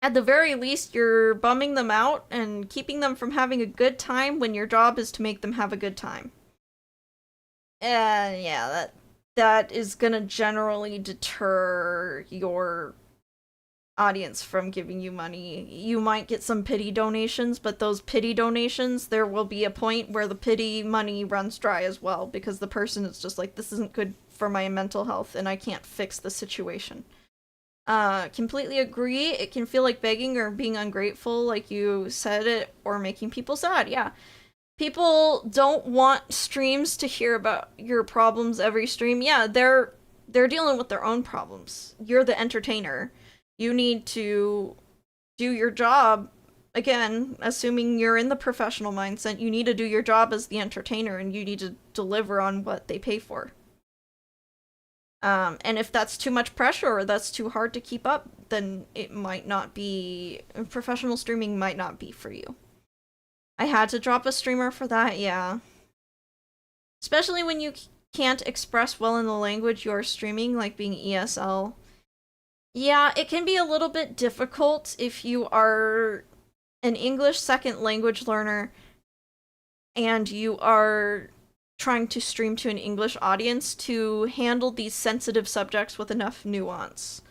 at the very least, you're bumming them out and keeping them from having a good time when your job is to make them have a good time. And yeah, that is gonna generally deter your audience from giving you money. You might get some pity donations, but those pity donations, there will be a point where the pity money runs dry as well, because the person is just like, this isn't good for my mental health and I can't fix the situation. Completely agree. It can feel like begging or being ungrateful, like you said it, or making people sad. Yeah. People don't want streams to hear about your problems every stream. Yeah, they're dealing with their own problems. You're the entertainer. You need to do your job. Again, assuming you're in the professional mindset, you need to do your job as the entertainer, and you need to deliver on what they pay for. And if that's too much pressure or that's too hard to keep up, then it might not be, professional streaming might not be for you. I had to drop a streamer for that, yeah. Especially when you can't express well in the language you're streaming, like being ESL. Yeah, it can be a little bit difficult if you are an English second language learner and you are trying to stream to an English audience to handle these sensitive subjects with enough nuance.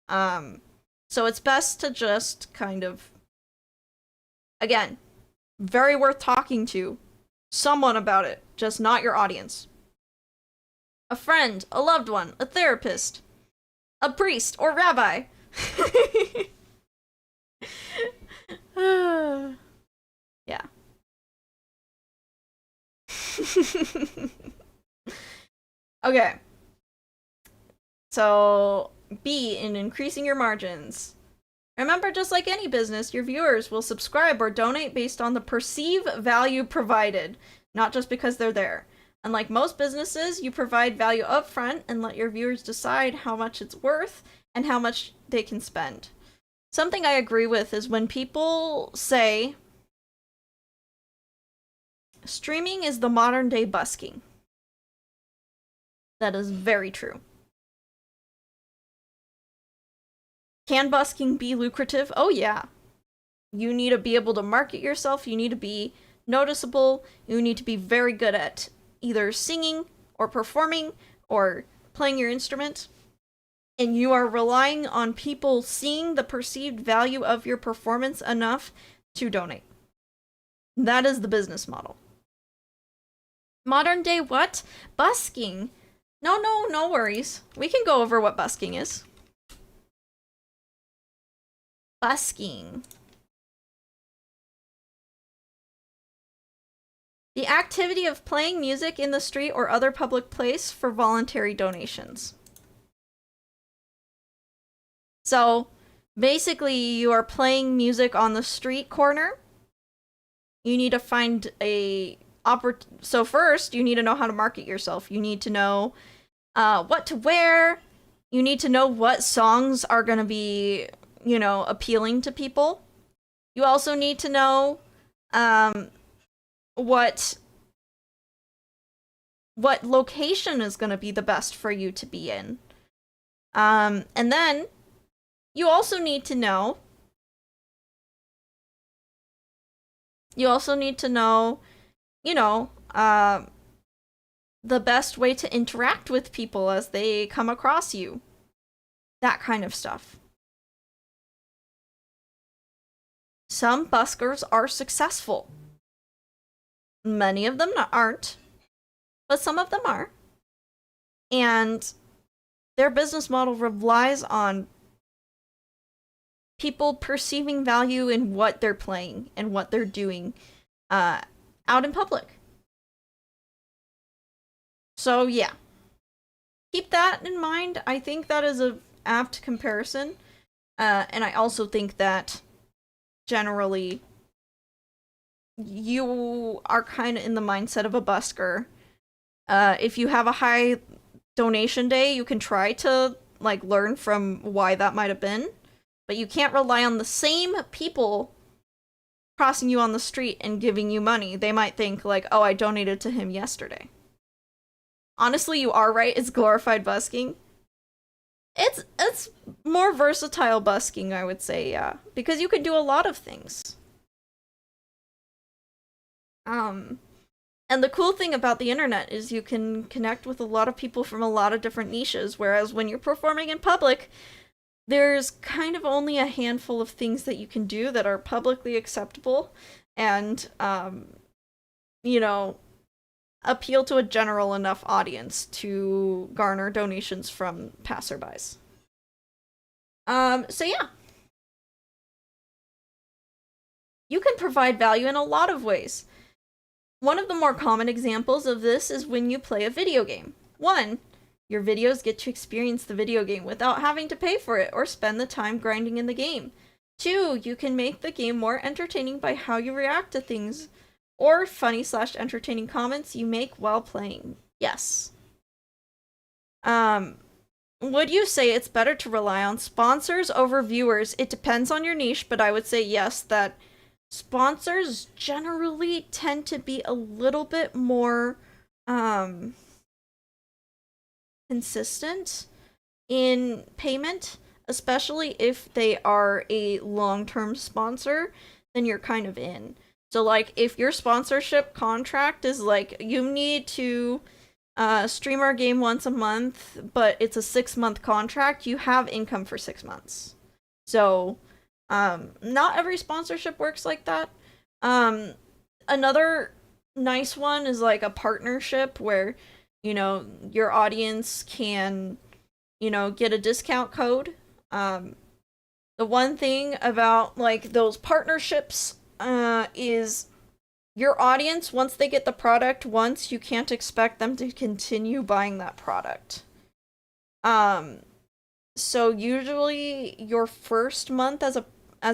So it's best to just kind of, again, very worth talking to someone about it, just not your audience. A friend, a loved one, a therapist, a priest or rabbi, Yeah. Okay. So, B, in increasing your margins. Remember, just like any business, your viewers will subscribe or donate based on the perceived value provided, not just because they're there. Unlike most businesses, you provide value up front and let your viewers decide how much it's worth and how much they can spend. Something I agree with is when people say streaming is the modern day busking. That is very true. Can busking be lucrative? Oh yeah. You need to be able to market yourself, you need to be noticeable, you need to be very good at either singing or performing or playing your instrument. And you are relying on people seeing the perceived value of your performance enough to donate. That is the business model. Modern day what? Busking. No worries. We can go over what busking is. Busking. The activity of playing music in the street or other public place for voluntary donations. So, basically, you are playing music on the street corner. You need to find a so first, you need to know how to market yourself. You need to know what to wear. You need to know what songs are going to be, you know, appealing to people. You also need to know what location is going to be the best for you to be in. And then you also need to know you know, the best way to interact with people as they come across you. That kind of stuff. Some buskers are successful. Many of them aren't, but some of them are. And their business model relies on people perceiving value in what they're playing and what they're doing out in public. So yeah, keep that in mind. I think that is a apt comparison, and I also think that generally you are kind of in the mindset of a busker. If you have a high donation day, you can try to like learn from why that might have been, but you can't rely on the same people crossing you on the street and giving you money. They might think like, oh, I donated to him yesterday. Honestly, you are right, it's glorified busking. It's more versatile busking, I would say, yeah. Because you can do a lot of things. And the cool thing about the internet is you can connect with a lot of people from a lot of different niches, whereas when you're performing in public, there's kind of only a handful of things that you can do that are publicly acceptable and, you know, appeal to a general enough audience to garner donations from passerbys. So yeah. You can provide value in a lot of ways. One of the more common examples of this is when you play a video game. 1. Your videos get to experience the video game without having to pay for it or spend the time grinding in the game. 2. You can make the game more entertaining by how you react to things or funny/entertaining comments you make while playing. Yes. Would you say it's better to rely on sponsors over viewers? It depends on your niche, but I would say yes, that sponsors generally tend to be a little bit more consistent in payment, especially if they are a long-term sponsor, then you're kind of in. So like if your sponsorship contract is like you need to stream our game once a month, but it's a 6-month contract, you have income for 6 months. So not every sponsorship works like that. Another nice one is like a partnership where, you know, your audience can, you know, get a discount code The one thing about like those partnerships is your audience, once they get the product once, you can't expect them to continue buying that product. So usually your first month as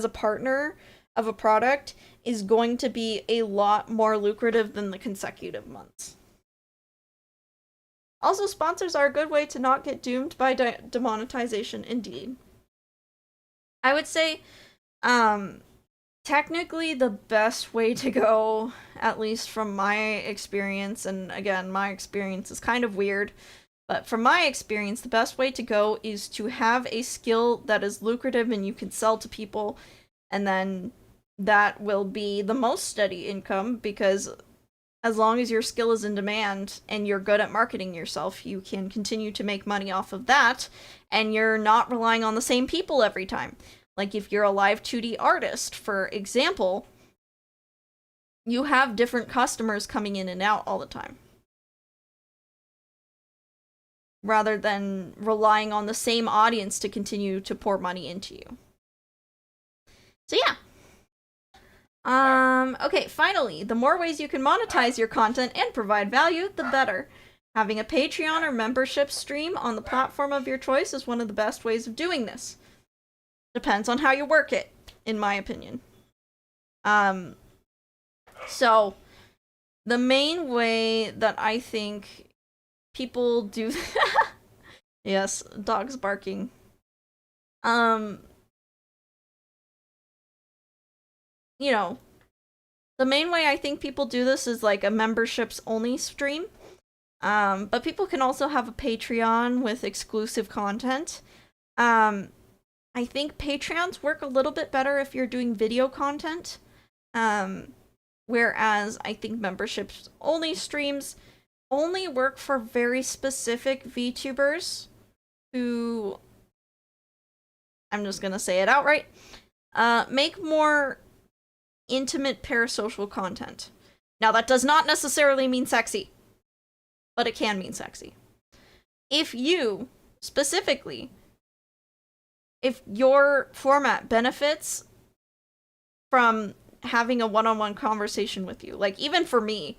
a partner of a product is going to be a lot more lucrative than the consecutive months. Also, sponsors are a good way to not get doomed by demonetization, indeed. I would say, technically the best way to go, at least from my experience, and again, my experience is kind of weird, but from my experience, the best way to go is to have a skill that is lucrative and you can sell to people, and then that will be the most steady income, because as long as your skill is in demand and you're good at marketing yourself, you can continue to make money off of that, and you're not relying on the same people every time. Like if you're a live 2D artist, for example, you have different customers coming in and out all the time, rather than relying on the same audience to continue to pour money into you. So yeah. Okay, finally, the more ways you can monetize your content and provide value, the better. Having a Patreon or membership stream on the platform of your choice is one of the best ways of doing this. Depends on how you work it, in my opinion. So, the main way that I think people do... Yes, dogs barking. You know, the main way I think people do this is like a memberships only stream. But people can also have a Patreon with exclusive content. I think Patreons work a little bit better if you're doing video content. Whereas I think memberships only streams only work for very specific VTubers who, I'm just gonna say it outright, make more intimate parasocial content. Now, that does not necessarily mean sexy, but it can mean sexy. If you, specifically, if your format benefits from having a one-on-one conversation with you, like even for me,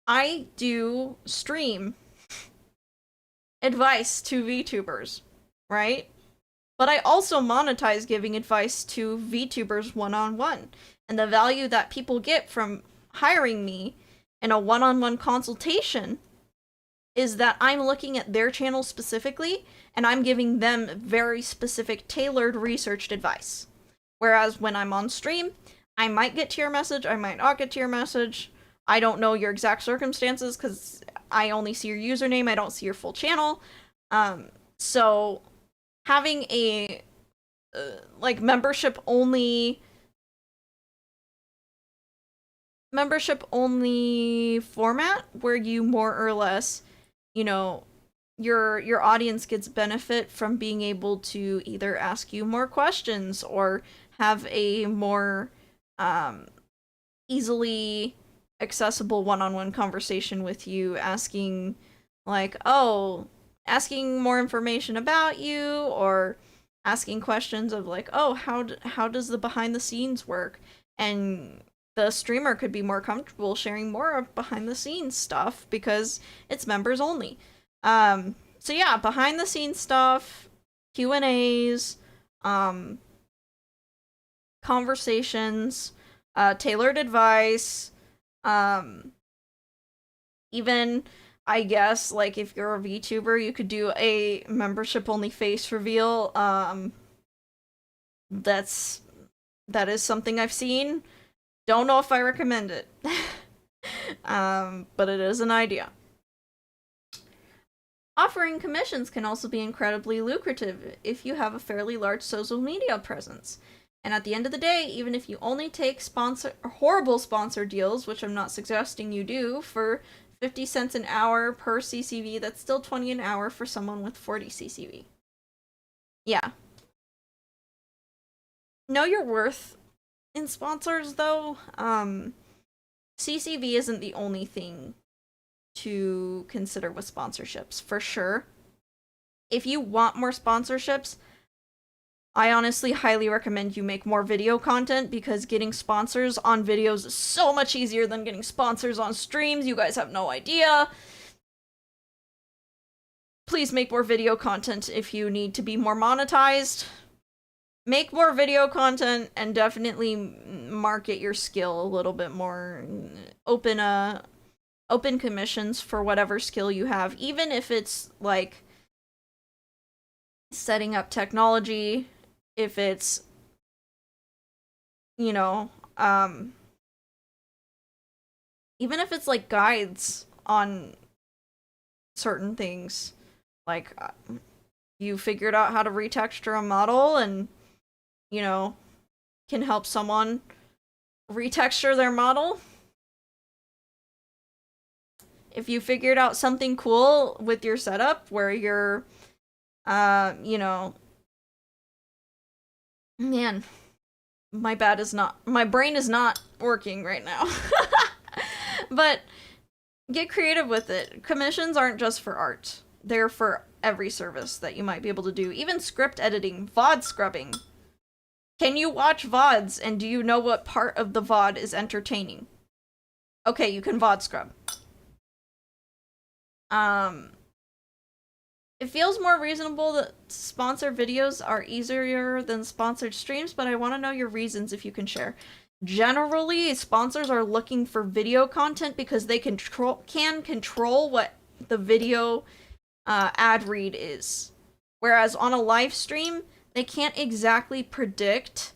I do stream advice to VTubers, right? But I also monetize giving advice to VTubers one-on-one. And the value that people get from hiring me in a one-on-one consultation is that I'm looking at their channel specifically, and I'm giving them very specific, tailored, researched advice. Whereas when I'm on stream, I might get to your message, I might not get to your message. I don't know your exact circumstances, because I only see your username, I don't see your full channel. So having a like membership only format where you more or less, you know, your audience gets benefit from being able to either ask you more questions or have a more easily accessible one-on-one conversation with you, asking like, oh, asking more information about you, or asking questions of like, oh, how does the behind the scenes work? And the streamer could be more comfortable sharing more of behind the scenes stuff because it's members only. So yeah, behind the scenes stuff, Q&As, conversations, tailored advice, even, I guess, like if you're a VTuber, you could do a membership only face reveal. That is something I've seen. Don't know if I recommend it. But it is an idea. Offering commissions can also be incredibly lucrative if you have a fairly large social media presence. And at the end of the day, even if you only take horrible sponsor deals, which I'm not suggesting you do, for 50 cents an hour per CCV, that's still 20 an hour for someone with 40 CCV. Yeah. Know your worth in sponsors, though. CCV isn't the only thing to consider with sponsorships, for sure. If you want more sponsorships, I honestly highly recommend you make more video content because getting sponsors on videos is so much easier than getting sponsors on streams. You guys have no idea. Please make more video content if you need to be more monetized. Make more video content and definitely market your skill a little bit more. Open commissions for whatever skill you have, even if it's like setting up technology, if it's, you know, even if it's like guides on certain things, like you figured out how to retexture a model and, you know, can help someone retexture their model. If you figured out something cool with your setup where you're, you know, man, my brain is not working right now. But get creative with it. Commissions aren't just for art. They're for every service that you might be able to do. Even script editing, VOD scrubbing. Can you watch VODs and do you know what part of the VOD is entertaining? Okay, you can VOD scrub. It feels more reasonable that sponsored videos are easier than sponsored streams, but I want to know your reasons if you can share. Generally, sponsors are looking for video content because they can control what the video ad read is. Whereas on a live stream, they can't exactly predict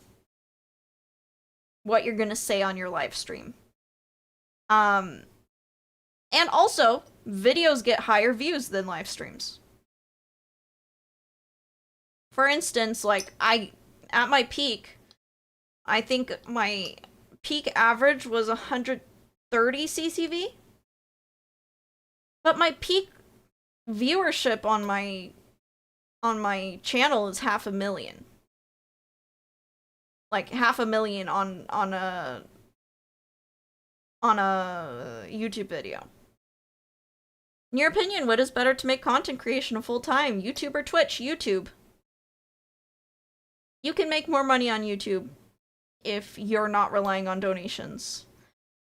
what you're going to say on your live stream. And also, videos get higher views than live streams. For instance, like, at my peak, I think my peak average was 130 CCV. But my peak viewership on my channel is 500,000. Like 500,000 on a YouTube video. In your opinion, what is better to make content creation a full-time? YouTube or Twitch? YouTube. You can make more money on YouTube if you're not relying on donations.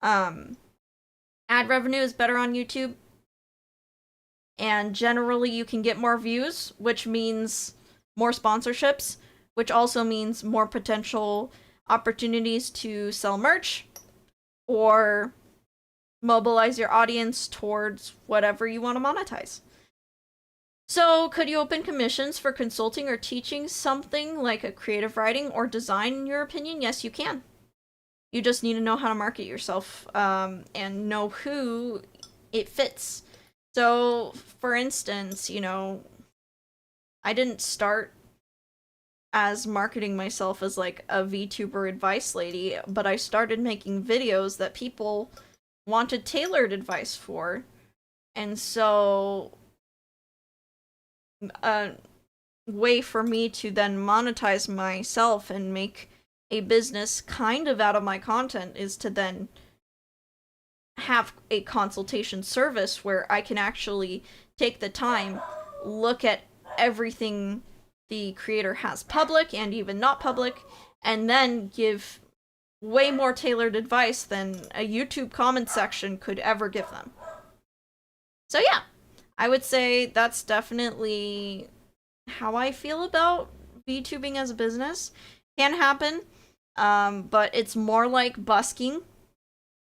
Ad revenue is better on YouTube. And generally you can get more views, which means more sponsorships, which also means more potential opportunities to sell merch or mobilize your audience towards whatever you want to monetize. So, could you open commissions for consulting or teaching something like a creative writing or design, in your opinion? Yes, you can. You just need to know how to market yourself and know who it fits. So, for instance, you know, I didn't start as marketing myself as like a VTuber advice lady, but I started making videos that people wanted tailored advice for. And so a way for me to then monetize myself and make a business kind of out of my content is to then have a consultation service where I can actually take the time, look at everything the creator has public and even not public, and then give way more tailored advice than a YouTube comment section could ever give them. So yeah, I would say that's definitely how I feel about VTubing as a business. Can happen, but it's more like busking.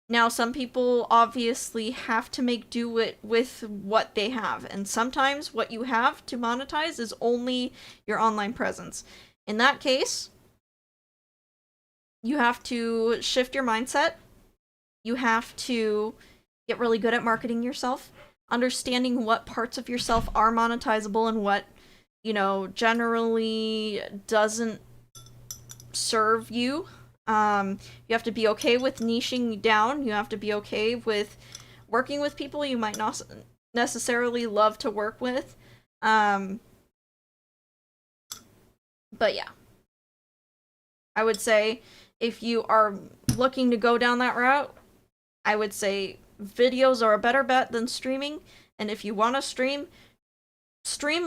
Now, some people obviously have to make do with what they have, and sometimes what you have to monetize is only your online presence. In that case, you have to shift your mindset. You have to get really good at marketing yourself, understanding what parts of yourself are monetizable and what, you know, generally doesn't serve you. You have to be okay with niching down. You have to be okay with working with people you might not necessarily love to work with. But yeah. I would say if you are looking to go down that route, I would say videos are a better bet than streaming. And if you want to stream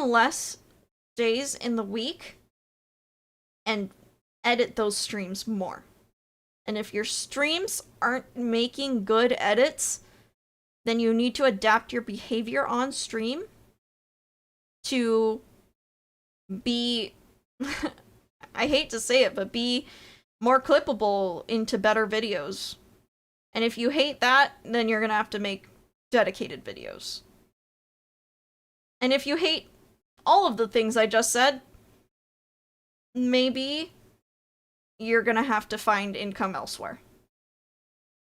less days in the week and edit those streams more. And if your streams aren't making good edits, then you need to adapt your behavior on stream to be, I hate to say it, but be more clippable into better videos. And if you hate that, then you're gonna have to make dedicated videos. And if you hate all of the things I just said, maybe you're gonna have to find income elsewhere.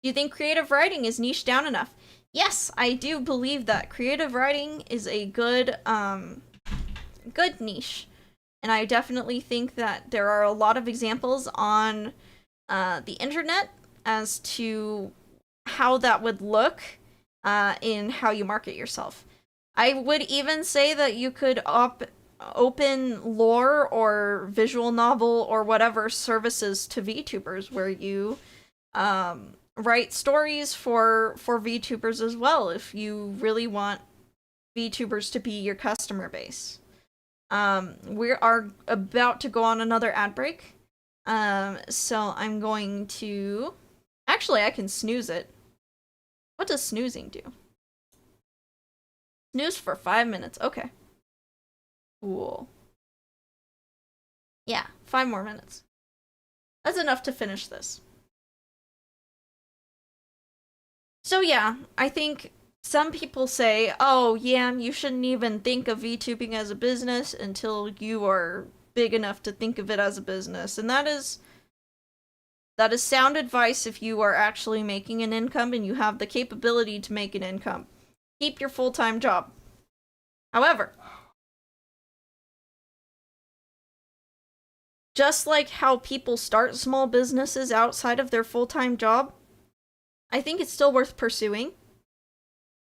Do you think creative writing is niche down enough? Yes, I do believe that creative writing is a good niche. And I definitely think that there are a lot of examples on the internet as to how that would look in how you market yourself. I would even say that you could open lore or visual novel or whatever services to VTubers where you write stories for VTubers as well if you really want VTubers to be your customer base. We are about to go on another ad break. So I'm going to... Actually, I can snooze it. What does snoozing do? Snooze for 5 minutes. Okay. Cool. Yeah, 5 more minutes. That's enough to finish this. So yeah, I think some people say, oh, yeah, you shouldn't even think of VTubing as a business until you are big enough to think of it as a business. And that is sound advice if you are actually making an income and you have the capability to make an income. Keep your full-time job. However, just like how people start small businesses outside of their full-time job, I think it's still worth pursuing.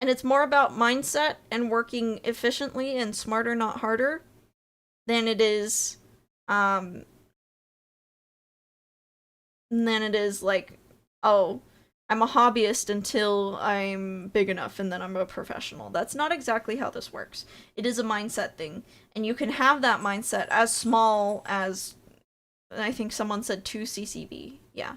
And it's more about mindset and working efficiently and smarter, not harder, than it is, like, oh, I'm a hobbyist until I'm big enough and then I'm a professional. That's not exactly how this works. It is a mindset thing. And you can have that mindset as small as, I think someone said 2 CCV. Yeah.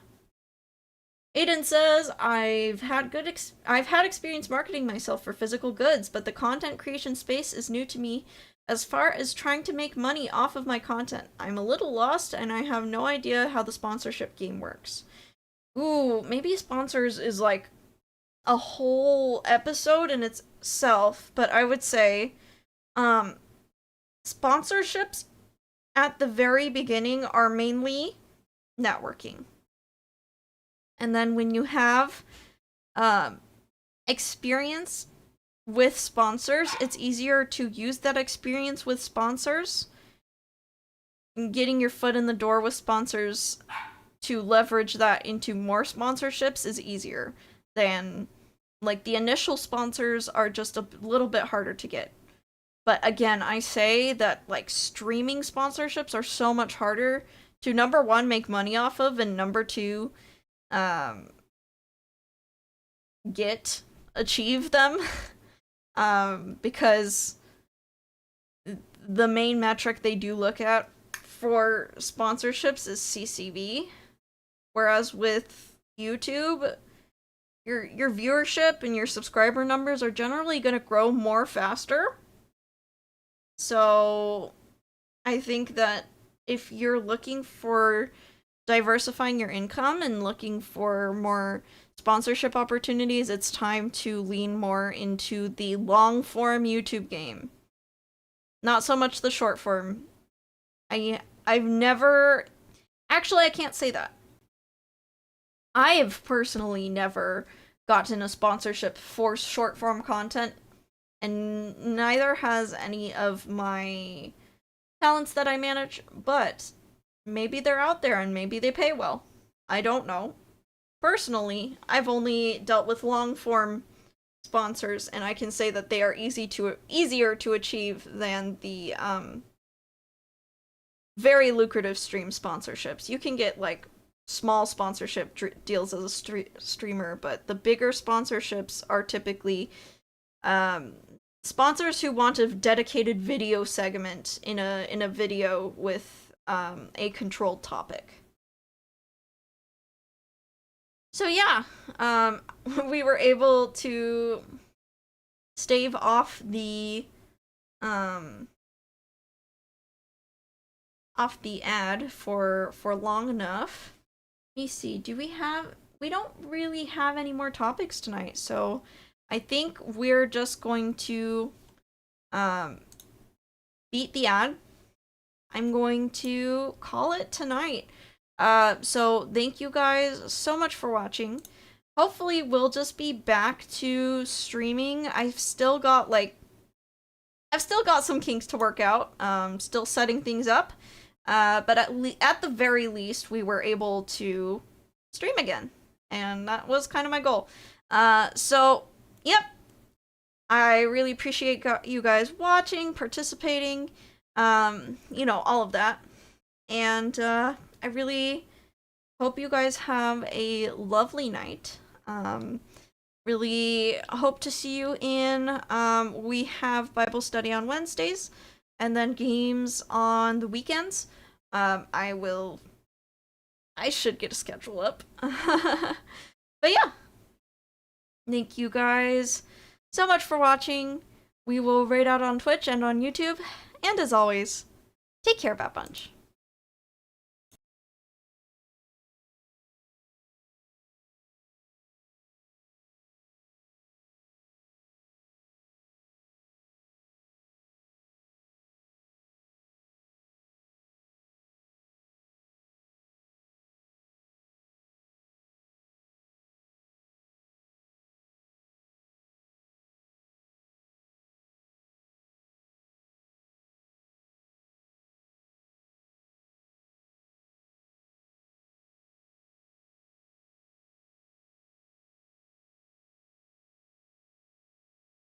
Aiden says, I've had experience marketing myself for physical goods, but the content creation space is new to me as far as trying to make money off of my content. I'm a little lost and I have no idea how the sponsorship game works. Ooh, maybe sponsors is like a whole episode in itself, but I would say sponsorships at the very beginning are mainly networking. And then when you have experience with sponsors, it's easier to use that experience with sponsors. And getting your foot in the door with sponsors to leverage that into more sponsorships is easier than, like, the initial sponsors are just a little bit harder to get. But again, I say that, like, streaming sponsorships are so much harder to, number one, make money off of, and number two, achieve them, because the main metric they do look at for sponsorships is CCV, whereas with YouTube, your viewership and your subscriber numbers are generally going to grow more faster. So I think that if you're looking for diversifying your income and looking for more sponsorship opportunities, it's time to lean more into the long form YouTube game. Not so much the short form. I've never... Actually, I can't say that. I have personally never gotten a sponsorship for short form content, and neither has any of my talents that I manage, but maybe they're out there and maybe they pay well. I don't know. Personally, I've only dealt with long-form sponsors, and I can say that they are easier to achieve than the very lucrative stream sponsorships. You can get, like, small sponsorship deals as a streamer, but the bigger sponsorships are typically sponsors who want a dedicated video segment in a video with a controlled topic. So yeah, we were able to stave off the ad for long enough. Let me see. We don't really have any more topics tonight, so I think we're just going to beat the ad. I'm going to call it tonight. So thank you guys so much for watching. Hopefully we'll just be back to streaming. I've still got some kinks to work out. Still setting things up. But at the very least, we were able to stream again. And that was kind of my goal. So, yep. I really appreciate you guys watching, participating, all of that. And I really hope you guys have a lovely night. Really hope to see you in. We have Bible study on Wednesdays, and then games on the weekends. I should get a schedule up. But yeah. Thank you guys so much for watching. We will raid out on Twitch and on YouTube. And as always, take care, Bat Bunch.